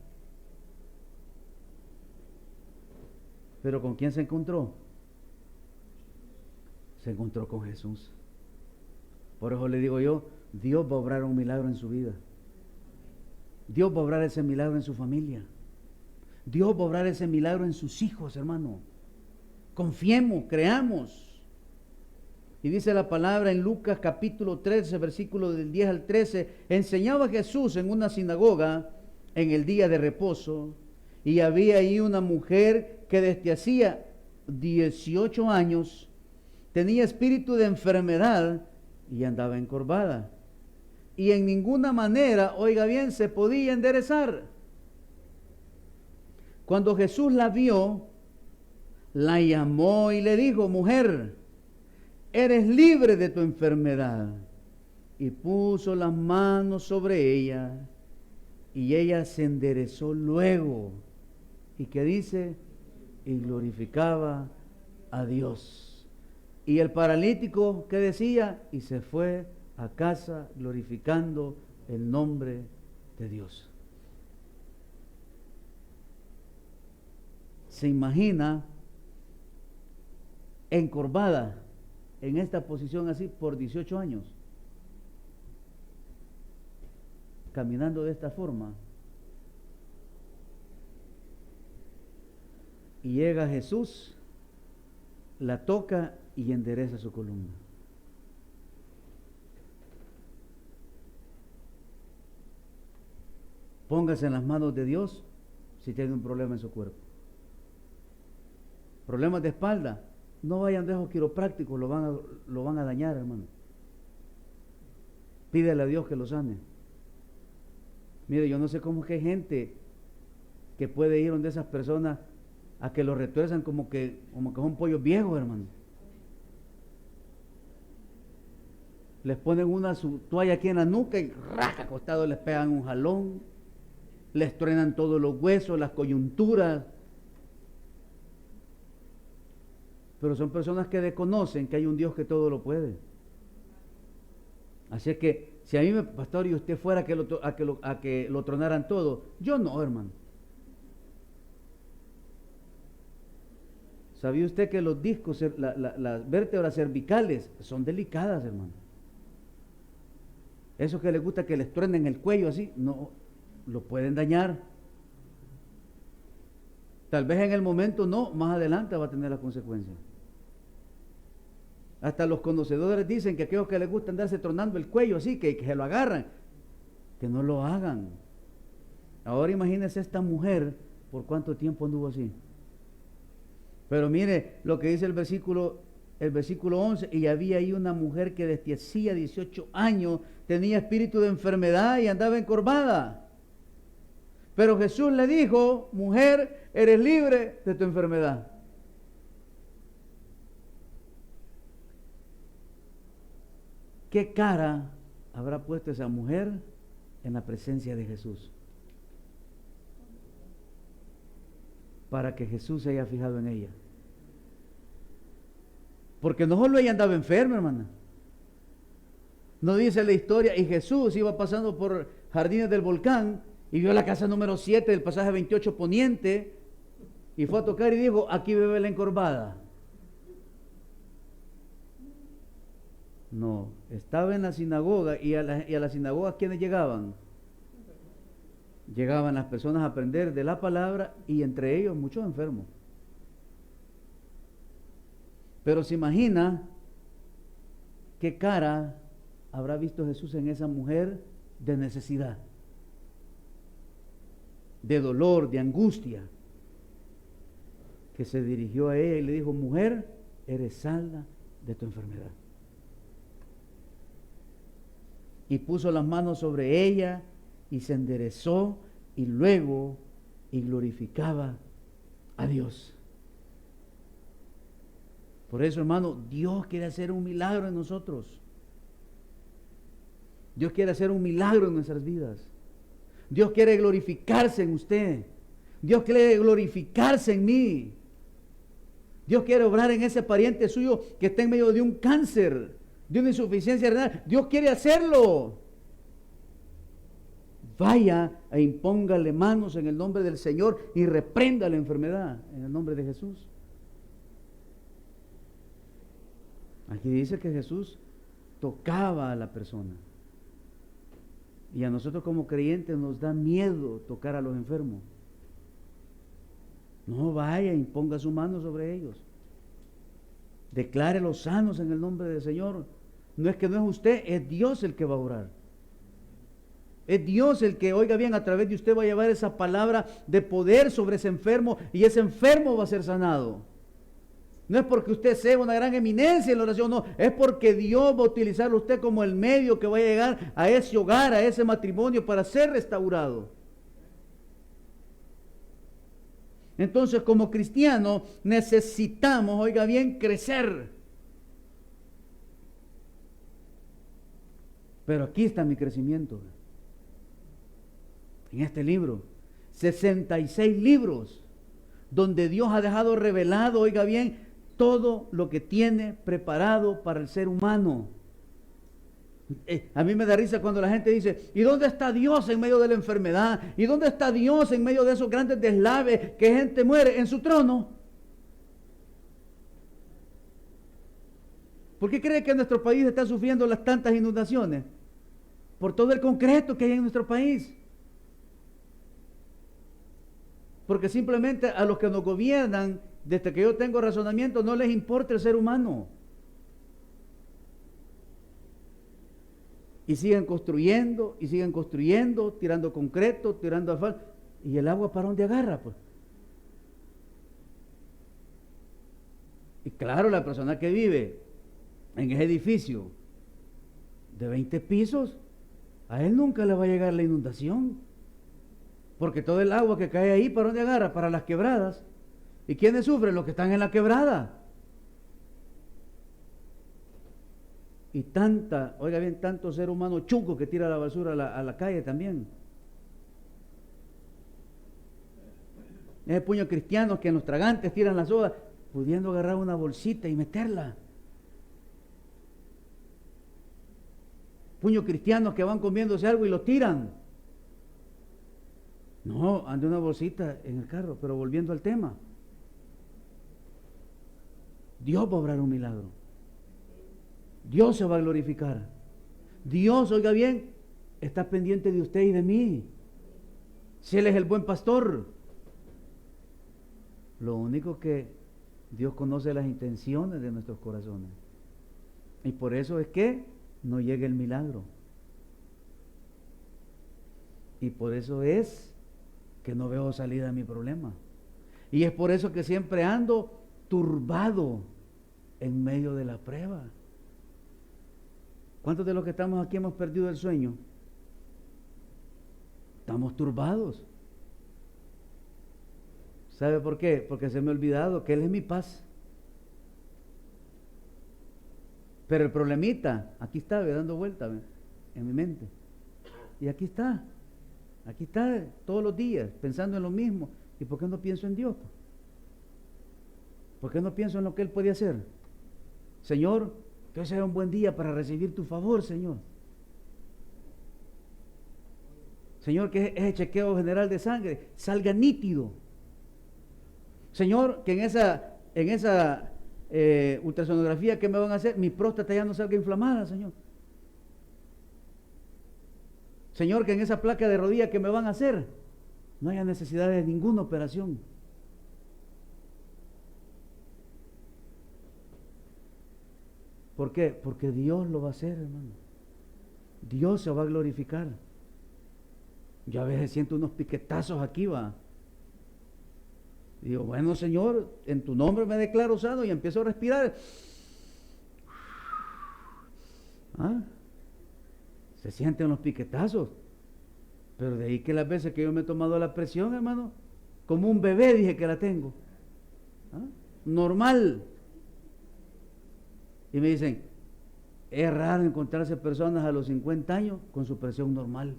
Pero ¿con quién se encontró? Se encontró con Jesús. Por eso le digo yo, Dios va a obrar un milagro en su vida. Dios va a obrar ese milagro en su familia. Dios va a obrar ese milagro en sus hijos, hermano. Confiemos, creamos. Y dice la palabra en Lucas capítulo 13, versículo del 10 al 13, enseñaba Jesús en una sinagoga en el día de reposo, y había ahí una mujer que desde hacía 18 años tenía espíritu de enfermedad y andaba encorvada. Y en ninguna manera, oiga bien, se podía enderezar. Cuando Jesús la vio, la llamó y le dijo, mujer, eres libre de tu enfermedad. Y puso las manos sobre ella, y ella se enderezó luego. ¿Y qué dice? Y glorificaba a Dios. Y el paralítico, ¿qué decía? Y se fue a casa glorificando el nombre de Dios. Se imagina encorvada en esta posición así por 18 años, caminando de esta forma, y llega Jesús, la toca y endereza su columna. Póngase en las manos de Dios si tiene un problema en su cuerpo. Problemas de espalda, no vayan de esos quiroprácticos, lo van a dañar, hermano. Pídele a Dios que lo sane. Mire, yo no sé cómo es que hay gente que puede ir donde esas personas a que lo retuerzan como que son pollos viejos, hermano. Les ponen su toalla aquí en la nuca y raca, acostado les pegan un jalón, les truenan todos los huesos, las coyunturas. Pero son personas que desconocen que hay un Dios que todo lo puede. Así es que si a mí, pastor, y usted fuera a que lo tronaran todo, yo no, hermano. ¿Sabía usted que los discos, las vértebras cervicales son delicadas, hermano? Eso que les gusta que les truenen el cuello así, no, lo pueden dañar. Tal vez en el momento no, más adelante va a tener las consecuencias. Hasta los conocedores dicen que aquellos que les gusta andarse tronando el cuello así, que se lo agarran, que no lo hagan. Ahora imagínense esta mujer, ¿por cuánto tiempo anduvo así? Pero mire lo que dice el versículo 11, y había ahí una mujer que desde hacía 18 años tenía espíritu de enfermedad y andaba encorvada. Pero Jesús le dijo, mujer, eres libre de tu enfermedad. ¿Qué cara habrá puesto esa mujer en la presencia de Jesús? Para que Jesús se haya fijado en ella. Porque no solo ella andaba enferma, hermana. No dice la historia, y Jesús iba pasando por Jardines del Volcán y vio la casa número 7 del pasaje 28 poniente y fue a tocar y dijo, aquí vive la encorvada. No, estaba en la sinagoga y a la sinagoga, ¿quiénes llegaban? Llegaban las personas a aprender de la palabra y entre ellos muchos enfermos. Pero se imagina qué cara habrá visto Jesús en esa mujer de necesidad, de dolor, de angustia, que se dirigió a ella y le dijo, mujer, eres salva de tu enfermedad. Y puso las manos sobre ella y se enderezó y luego glorificaba a Dios. Por eso, hermano, Dios quiere hacer un milagro en nosotros. Dios quiere hacer un milagro en nuestras vidas. Dios quiere glorificarse en usted. Dios quiere glorificarse en mí. Dios quiere obrar en ese pariente suyo que está en medio de un cáncer, de una insuficiencia renal. Dios quiere hacerlo. Vaya e impóngale manos en el nombre del Señor y reprenda la enfermedad en el nombre de Jesús. Aquí dice que Jesús tocaba a la persona. Y a nosotros como creyentes nos da miedo tocar a los enfermos. No vaya, imponga su mano sobre ellos. Declare los sanos en el nombre del Señor. No es que no es usted, es Dios el que va a orar. Es Dios el que, oiga bien, a través de usted va a llevar esa palabra de poder sobre ese enfermo y ese enfermo va a ser sanado. No es porque usted sea una gran eminencia en la oración, no, es porque Dios va a utilizarlo a usted como el medio que va a llegar a ese hogar, a ese matrimonio para ser restaurado. Entonces, como cristianos necesitamos, oiga bien, crecer. Pero aquí está mi crecimiento. En este libro, 66 libros, donde Dios ha dejado revelado, oiga bien, todo lo que tiene preparado para el ser humano. A mí me da risa cuando la gente dice, ¿y dónde está Dios en medio de la enfermedad? ¿Y dónde está Dios en medio de esos grandes deslaves que gente muere? En su trono. ¿Por qué cree que nuestro país está sufriendo las tantas inundaciones? Por todo el concreto que hay en nuestro país. Porque simplemente a los que nos gobiernan, desde que yo tengo razonamiento, no les importa el ser humano. Y siguen construyendo, tirando concreto, tirando asfalto. ¿Y el agua para dónde agarra? Pues? Y claro, la persona que vive en ese edificio de 20 pisos, a él nunca le va a llegar la inundación. Porque todo el agua que cae ahí, ¿para dónde agarra? Para las quebradas. ¿Y quiénes sufren? Los que están en la quebrada. Y oiga bien, tanto ser humano chuco que tira la basura a la calle también. Ese puño de cristianos que en los tragantes tiran la soda, pudiendo agarrar una bolsita y meterla. Puño de cristianos que van comiéndose algo y lo tiran. No, ande una bolsita en el carro, pero volviendo al tema. Dios va a obrar un milagro. Dios se va a glorificar. Dios, oiga bien, está pendiente de usted y de mí. Si Él es el buen pastor. Lo único que Dios conoce las intenciones de nuestros corazones. Y por eso es que no llega el milagro. Y por eso es que no veo salida a mi problema. Y es por eso que siempre ando turbado en medio de la prueba. ¿Cuántos de los que estamos aquí hemos perdido el sueño? Estamos turbados. ¿Sabe por qué? Porque se me ha olvidado que Él es mi paz. Pero el problemita, aquí está, dando vuelta en mi mente. Y aquí está todos los días, pensando en lo mismo. ¿Y por qué no pienso en Dios? ¿Por qué no pienso en lo que Él puede hacer? Señor, que hoy sea un buen día para recibir tu favor, Señor. Señor, que ese chequeo general de sangre salga nítido. Señor, que en esa ultrasonografía que me van a hacer, mi próstata ya no salga inflamada, Señor. Señor, que en esa placa de rodilla que me van a hacer, no haya necesidad de ninguna operación. ¿Por qué? Porque Dios lo va a hacer, hermano. Dios se va a glorificar. Yo a veces siento unos piquetazos aquí, va. Digo, bueno, Señor, en tu nombre me declaro sano, y empiezo a respirar. ¿Ah? Se sienten los piquetazos. Pero de ahí que las veces que yo me he tomado la presión, hermano, como un bebé dije que la tengo. ¿Ah? Normal. Y me dicen, es raro encontrarse personas a los 50 años con su presión normal.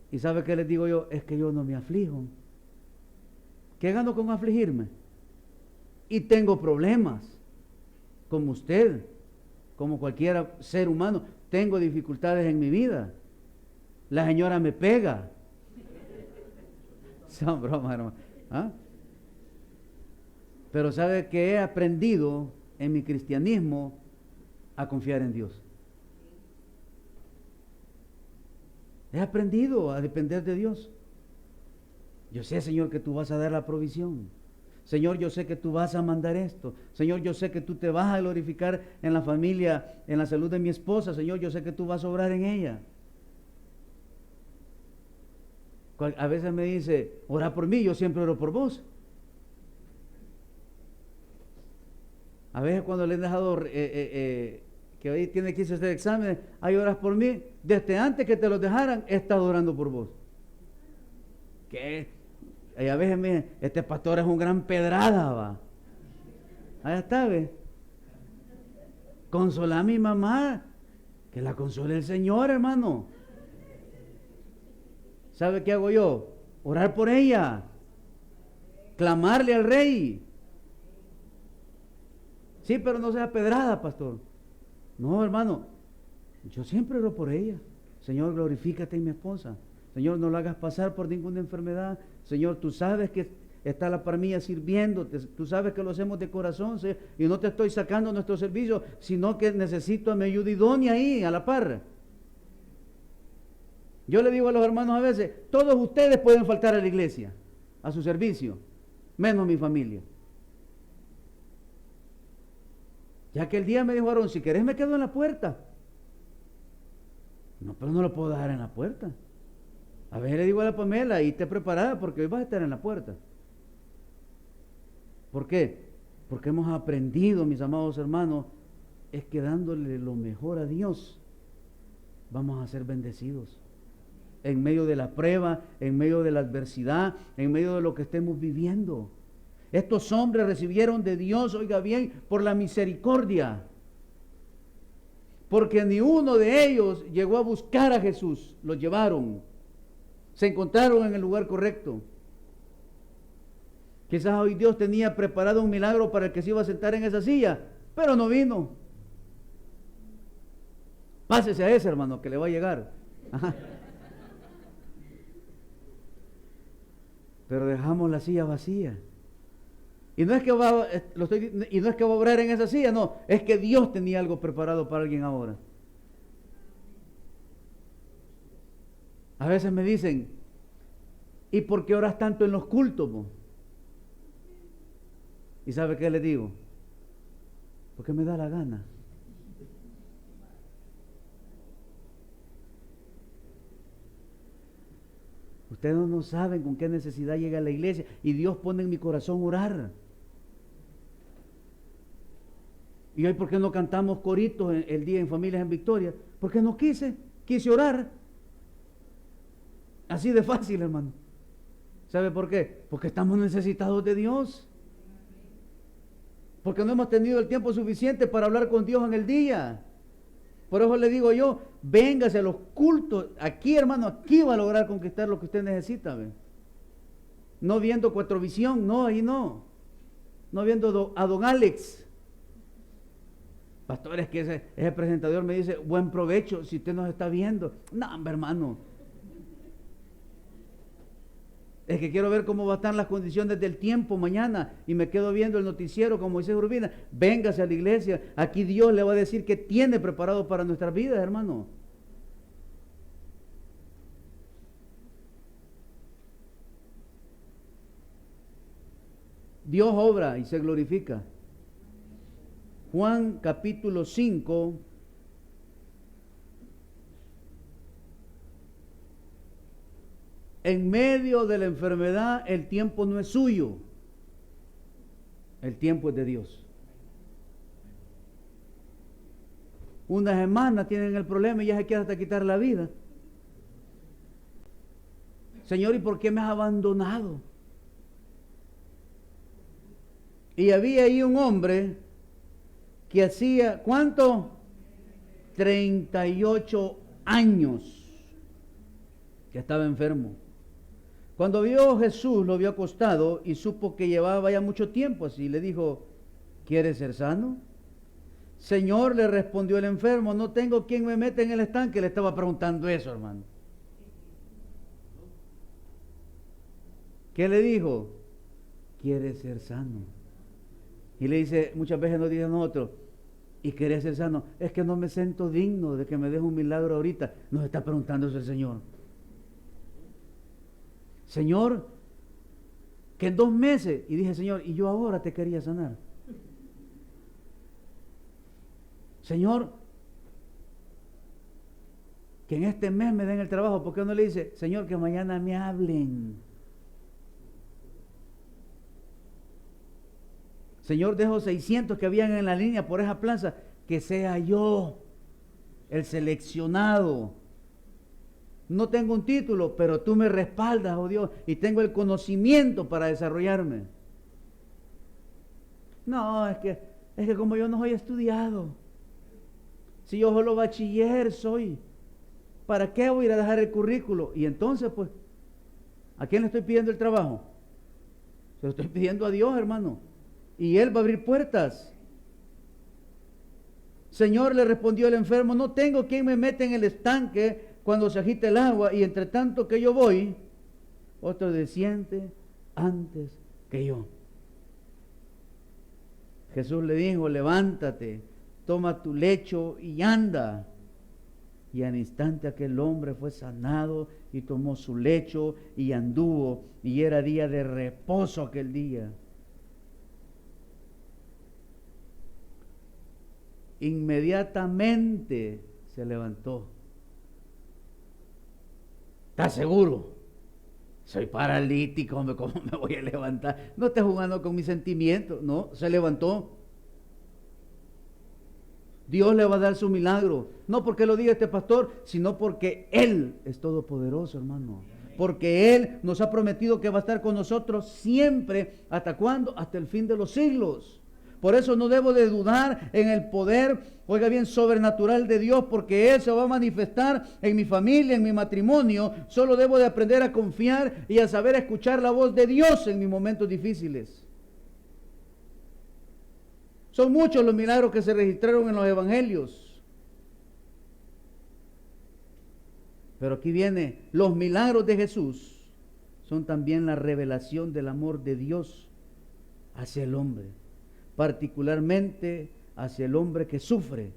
¿Y sabe qué les digo yo? Es que yo no me aflijo. ¿Qué gano con afligirme? Y tengo problemas, como usted, como cualquier ser humano. Tengo dificultades en mi vida. La señora me pega. Son bromas, hermano. ¿Ah? Pero sabe que he aprendido en mi cristianismo a confiar en Dios. He aprendido a depender de Dios. Yo sé, Señor, que tú vas a dar la provisión. Señor, yo sé que tú vas a mandar esto. Señor, yo sé que tú te vas a glorificar en la familia, en la salud de mi esposa. Señor, yo sé que tú vas a obrar en ella. A veces me dice, ora por mí, yo siempre oro por vos. A veces cuando le he dejado que hoy tiene que irse a hacer exámenes, hay oras por mí. Desde antes que te los dejaran, he estado orando por vos. ¿Qué? Y a veces me dicen, este pastor es un gran pedrada, va. Allá está, ve. Consola a mi mamá, que la console el Señor, hermano. ¿Sabe qué hago yo? Orar por ella, clamarle al Rey. Sí, pero no sea pedrada, pastor. No, hermano, yo siempre oro por ella. Señor, glorifícate en mi esposa. Señor, no la hagas pasar por ninguna enfermedad. Señor, tú sabes que está la par mía sirviéndote. Tú sabes que lo hacemos de corazón, ¿sí? Y no te estoy sacando nuestro servicio, sino que necesito a mi ayuda idónea ahí, a la par. Yo le digo a los hermanos a veces, todos ustedes pueden faltar a la iglesia, a su servicio, menos mi familia. Ya que el día me dijo Aarón, si querés me quedo en la puerta. No, pero no lo puedo dejar en la puerta. A veces le digo a la Pamela, y te preparada porque hoy vas a estar en la puerta. ¿Por qué? Porque hemos aprendido, mis amados hermanos, es que dándole lo mejor a Dios, vamos a ser bendecidos. En medio de la prueba, en medio de la adversidad, en medio de lo que estemos viviendo. Estos hombres recibieron de Dios, oiga bien, por la misericordia. Porque ni uno de ellos llegó a buscar a Jesús, lo llevaron. Se encontraron en el lugar correcto. Quizás hoy Dios tenía preparado un milagro para el que se iba a sentar en esa silla, pero no vino. Pásese a ese, hermano, que le va a llegar. Ajá. Pero dejamos la silla vacía. Y no es que va a obrar en esa silla, no, es que Dios tenía algo preparado para alguien ahora. A veces me dicen, ¿y por qué oras tanto en los cultos, vos? ¿Y sabe qué les digo? Porque me da la gana. Ustedes no saben con qué necesidad llega a la iglesia y Dios pone en mi corazón orar. Y hoy, ¿por qué no cantamos coritos el día en Familias en Victoria? Porque no quise orar. Así de fácil, hermano. ¿Sabe por qué? Porque estamos necesitados de Dios. Porque no hemos tenido el tiempo suficiente para hablar con Dios en el día. Por eso le digo yo, véngase a los cultos. Aquí, hermano, aquí va a lograr conquistar lo que usted necesita. ¿Ve? No viendo Cuatrovisión, no, ahí no. No viendo a don Alex. Pastores, que ese presentador me dice, buen provecho si usted nos está viendo. No, hombre, hermano. Es que quiero ver cómo van a estar las condiciones del tiempo mañana y me quedo viendo el noticiero con Moisés Urbina. Véngase a la iglesia. Aquí Dios le va a decir que tiene preparado para nuestras vidas, hermano. Dios obra y se glorifica. Juan capítulo 5. En medio de la enfermedad, el tiempo no es suyo. El tiempo es de Dios. Una semana tienen el problema y ya se quiere hasta quitar la vida. Señor, ¿y por qué me has abandonado? Y había ahí un hombre que hacía, ¿cuánto? 38 años que estaba enfermo. Cuando vio Jesús, lo vio acostado y supo que llevaba ya mucho tiempo así. Le dijo, ¿quieres ser sano? Señor, le respondió el enfermo, no tengo quien me meta en el estanque. Le estaba preguntando eso, hermano. ¿Qué le dijo? ¿Quieres ser sano? Y le dice, muchas veces nos dice a nosotros, y quería ser sano, es que no me siento digno de que me deje un milagro ahorita. Nos está preguntando eso el Señor. Señor, que en 2 meses, y dije, Señor, y yo ahora te quería sanar. Señor, que en este mes me den el trabajo. ¿Por qué no le dice, Señor, que mañana me hablen? Señor, de esos 600 que habían en la línea por esa plaza, que sea yo el seleccionado. No tengo un título, pero tú me respaldas, oh Dios, y tengo el conocimiento para desarrollarme. No, es que como yo no soy estudiado, si yo solo bachiller soy, ¿para qué voy a ir a dejar el currículo? Y entonces, pues, ¿a quién le estoy pidiendo el trabajo? Se lo estoy pidiendo a Dios, hermano. Y Él va a abrir puertas. Señor, le respondió el enfermo, no tengo quien me meta en el estanque cuando se agita el agua, y entre tanto que yo voy, otro desciende antes que yo. Jesús le dijo, levántate, toma tu lecho y anda. Y al instante aquel hombre fue sanado y tomó su lecho y anduvo, y era día de reposo aquel día. Inmediatamente se levantó. ¿Estás seguro? Soy paralítico, hombre, ¿cómo me voy a levantar? No estés jugando con mis sentimientos. No, se levantó. Dios le va a dar su milagro. No porque lo diga este pastor, sino porque Él es todopoderoso, hermano. Porque Él nos ha prometido que va a estar con nosotros siempre. ¿Hasta cuándo? Hasta el fin de los siglos. Por eso no debo de dudar en el poder, oiga bien, sobrenatural de Dios, porque Él se va a manifestar en mi familia, en mi matrimonio. Solo debo de aprender a confiar y a saber escuchar la voz de Dios en mis momentos difíciles. Son muchos los milagros que se registraron en los evangelios. Pero aquí viene, los milagros de Jesús son también la revelación del amor de Dios hacia el hombre. Particularmente hacia el hombre que sufre,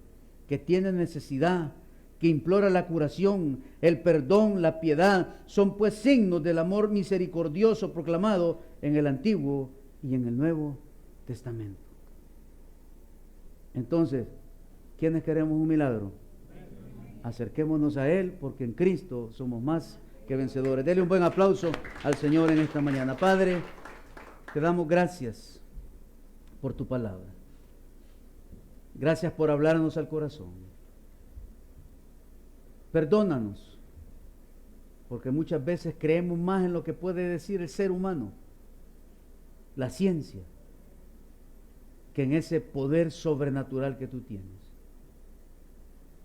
que tiene necesidad, que implora la curación, el perdón, la piedad. Son pues signos del amor misericordioso proclamado en el Antiguo y en el Nuevo Testamento. Entonces, ¿quiénes queremos un milagro? Acerquémonos a Él, porque en Cristo somos más que vencedores. Dele un buen aplauso al Señor en esta mañana. Padre, te damos gracias por tu palabra. Gracias por hablarnos al corazón. Perdónanos, porque muchas veces creemos más en lo que puede decir el ser humano, la ciencia, que en ese poder sobrenatural que tú tienes.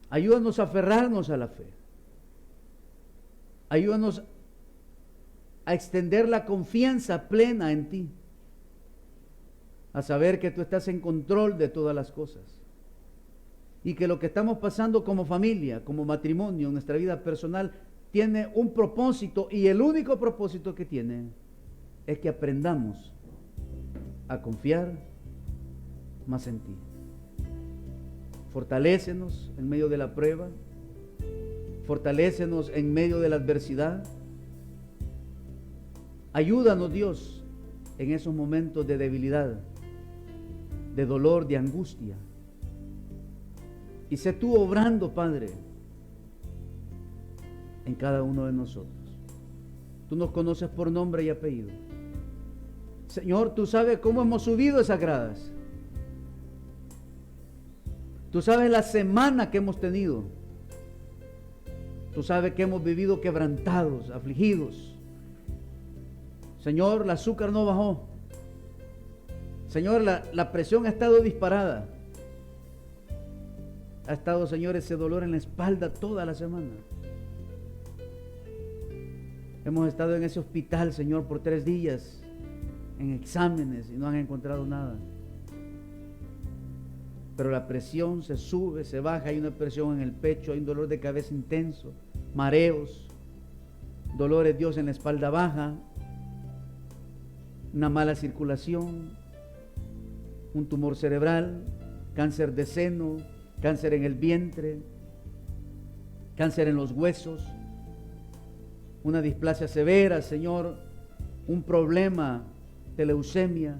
Ayúdanos a aferrarnos a la fe. Ayúdanos a extender la confianza plena en ti, a saber que tú estás en control de todas las cosas y que lo que estamos pasando como familia, como matrimonio, en nuestra vida personal, tiene un propósito, y el único propósito que tiene es que aprendamos a confiar más en ti. Fortalécenos en medio de la prueba, fortalécenos en medio de la adversidad. Ayúdanos, Dios, en esos momentos de debilidad, de dolor, de angustia. Y sé tú obrando, Padre, en cada uno de nosotros. Tú nos conoces por nombre y apellido. Señor, tú sabes cómo hemos subido esas gradas. Tú sabes la semana que hemos tenido. Tú sabes que hemos vivido quebrantados, afligidos. Señor, el azúcar no bajó. Señor, la presión ha estado disparada. Ha estado, Señor, ese dolor en la espalda toda la semana. Hemos estado en ese hospital, Señor, por 3 días, en exámenes, y no han encontrado nada. Pero la presión se sube, se baja, hay una presión en el pecho, hay un dolor de cabeza intenso, mareos, dolores, Dios, en la espalda baja, una mala circulación. un tumor cerebral, cáncer de seno, cáncer en el vientre, cáncer en los huesos, una displasia severa, Señor, un problema de leucemia,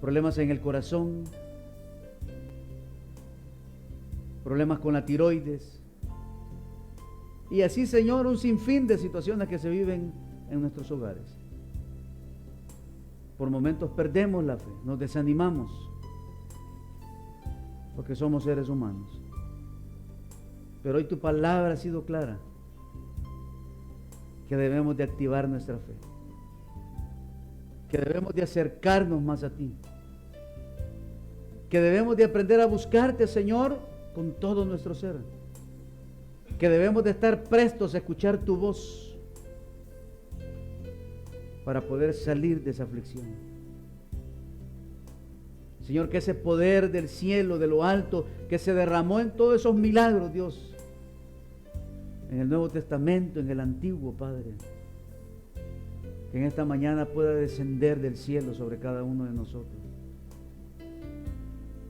problemas en el corazón, problemas con la tiroides, y así, Señor, un sinfín de situaciones que se viven en nuestros hogares. Por momentos perdemos la fe, nos desanimamos, porque somos seres humanos. Pero hoy tu palabra ha sido clara, que debemos de activar nuestra fe, que debemos de acercarnos más a ti, que debemos de aprender a buscarte, Señor, con todo nuestro ser, que debemos de estar prestos a escuchar tu voz para poder salir de esa aflicción. Señor, que ese poder del cielo, de lo alto, que se derramó en todos esos milagros, Dios, en el Nuevo Testamento, en el Antiguo, Padre, que en esta mañana pueda descender del cielo sobre cada uno de nosotros,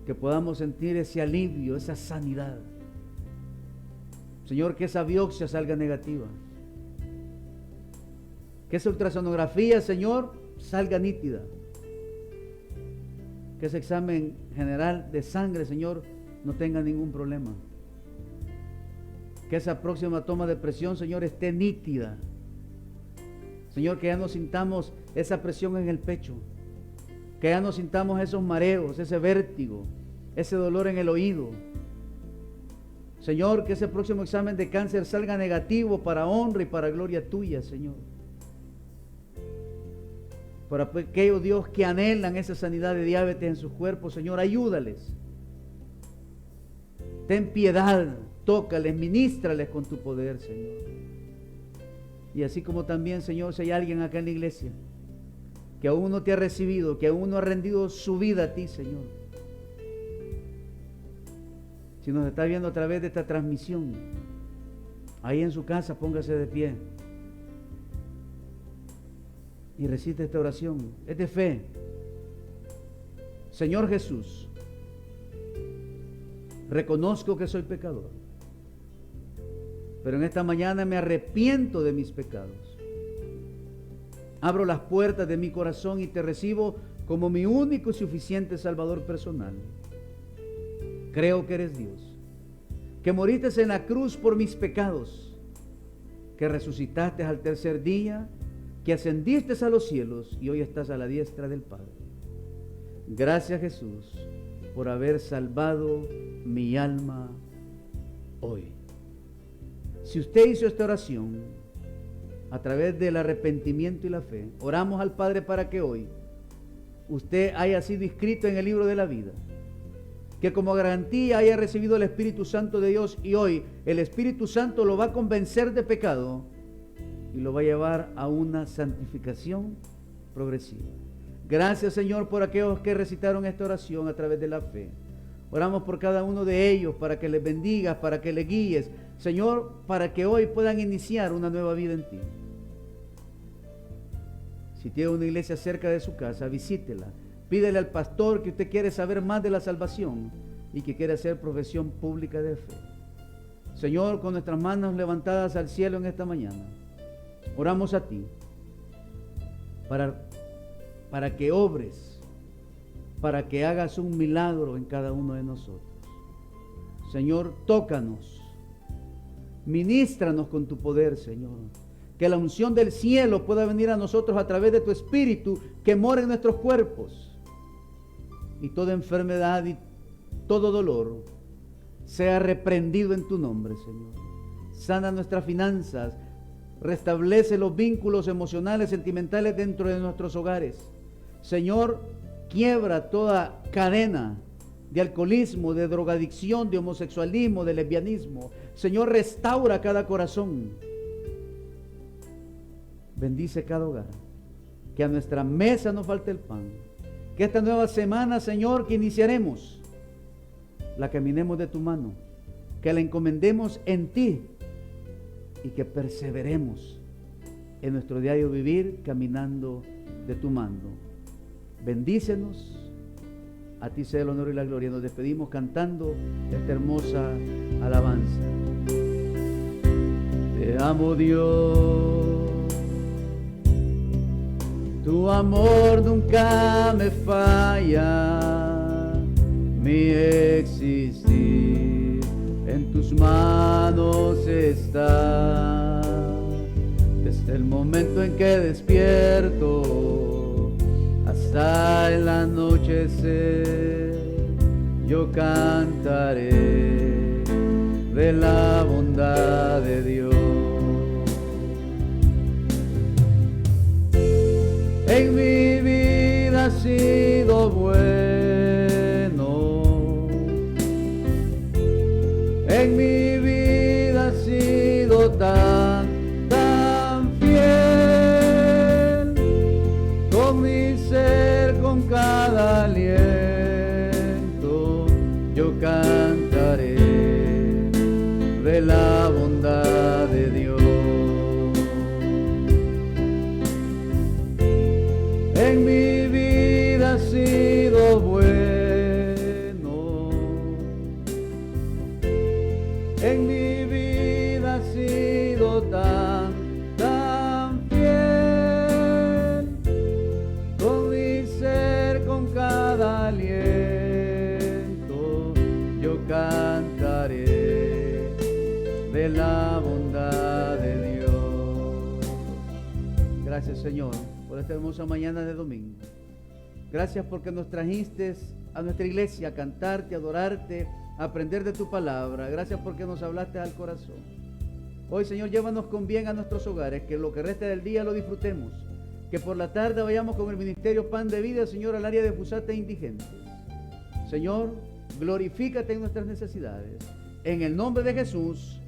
que podamos sentir ese alivio, esa sanidad. Señor, que esa biopsia salga negativa, que esa ultrasonografía, Señor, salga nítida, que ese examen general de sangre, Señor, no tenga ningún problema, que esa próxima toma de presión, Señor, esté nítida. Señor, que ya no sintamos esa presión en el pecho, que ya no sintamos esos mareos, ese vértigo, ese dolor en el oído. Señor, que ese próximo examen de cáncer salga negativo para honra y para gloria tuya, Señor. Para aquellos, Dios, que anhelan esa sanidad de diabetes en sus cuerpos, Señor, ayúdales. Ten piedad, tócales, ministrales con tu poder, Señor. Y así como también, Señor, si hay alguien acá en la iglesia que aún no te ha recibido, que aún no ha rendido su vida a ti, Señor, si nos está viendo a través de esta transmisión, ahí en su casa, póngase de pie y recite esta oración. Es de fe. Señor Jesús, reconozco que soy pecador, pero en esta mañana me arrepiento de mis pecados. Abro las puertas de mi corazón y te recibo como mi único y suficiente Salvador personal. Creo que eres Dios, que moriste en la cruz por mis pecados, que resucitaste al tercer día, que ascendiste a los cielos y hoy estás a la diestra del Padre. Gracias, Jesús, por haber salvado mi alma hoy. Si usted hizo esta oración a través del arrepentimiento y la fe, oramos al Padre para que hoy usted haya sido inscrito en el libro de la vida, que como garantía haya recibido el Espíritu Santo de Dios, y hoy el Espíritu Santo lo va a convencer de pecado y lo va a llevar a una santificación progresiva. Gracias, Señor, por aquellos que recitaron esta oración a través de la fe. Oramos por cada uno de ellos para que les bendigas, para que les guíes, Señor, para que hoy puedan iniciar una nueva vida en ti. Si tiene una iglesia cerca de su casa, visítela. Pídele al pastor que usted quiere saber más de la salvación y que quiere hacer profesión pública de fe. Señor, con nuestras manos levantadas al cielo en esta mañana, oramos a ti para que obres, para que hagas un milagro en cada uno de nosotros. Señor, tócanos, ministranos con tu poder, Señor. Que la unción del cielo pueda venir a nosotros a través de tu Espíritu que mora en nuestros cuerpos. Y toda enfermedad y todo dolor sea reprendido en tu nombre, Señor. Sana nuestras finanzas, restablece los vínculos emocionales, sentimentales dentro de nuestros hogares. Señor, quiebra toda cadena de alcoholismo, de drogadicción, de homosexualismo, de lesbianismo. Señor, restaura cada corazón. Bendice cada hogar. Que a nuestra mesa no falte el pan. Que esta nueva semana, Señor, que iniciaremos, la caminemos de tu mano. Que la encomendemos en ti. Y que perseveremos en nuestro diario vivir caminando de tu mano. Bendícenos. A ti sea el honor y la gloria. Nos despedimos cantando esta hermosa alabanza. Te amo, Dios. Tu amor nunca me falla. Mi existir en tus manos está. Desde el momento en que despierto hasta el anochecer, yo cantaré de la bondad de Dios. En mi vida ha sido bueno, en mi vida ha sido tan fiel, con mi ser, con cada aliento, yo cantaré de la bondad de Dios. En mi vida ha sido bueno, en mi vida ha sido tan fiel, con mi ser, con cada aliento, yo cantaré de la bondad de Dios. Gracias, Señor, por esta hermosa mañana de domingo. Gracias porque nos trajiste a nuestra iglesia a cantarte, a adorarte, a aprender de tu palabra. Gracias porque nos hablaste al corazón. Hoy, Señor, llévanos con bien a nuestros hogares, que lo que resta del día lo disfrutemos, que por la tarde vayamos con el ministerio Pan de Vida, Señor, al área de Fusate indigentes. Señor, glorifícate en nuestras necesidades. En el nombre de Jesús,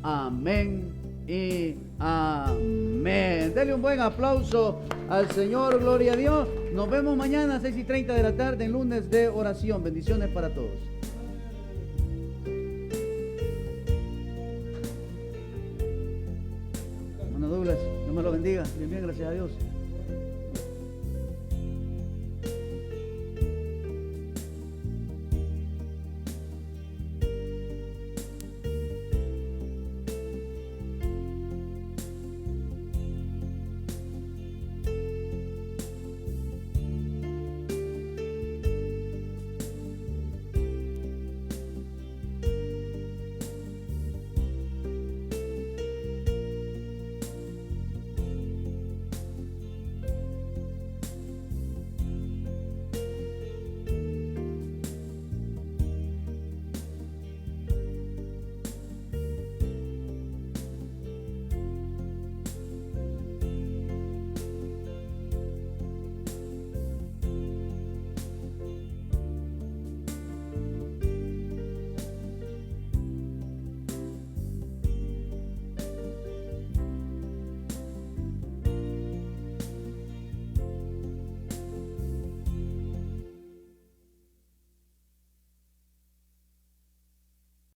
amén y amén. Dele un buen aplauso al Señor, gloria a Dios. Nos vemos mañana a 6:30 de la tarde en lunes de oración. Bendiciones para todos. Bueno, Douglas, Dios me lo bendiga. Bien, gracias a Dios.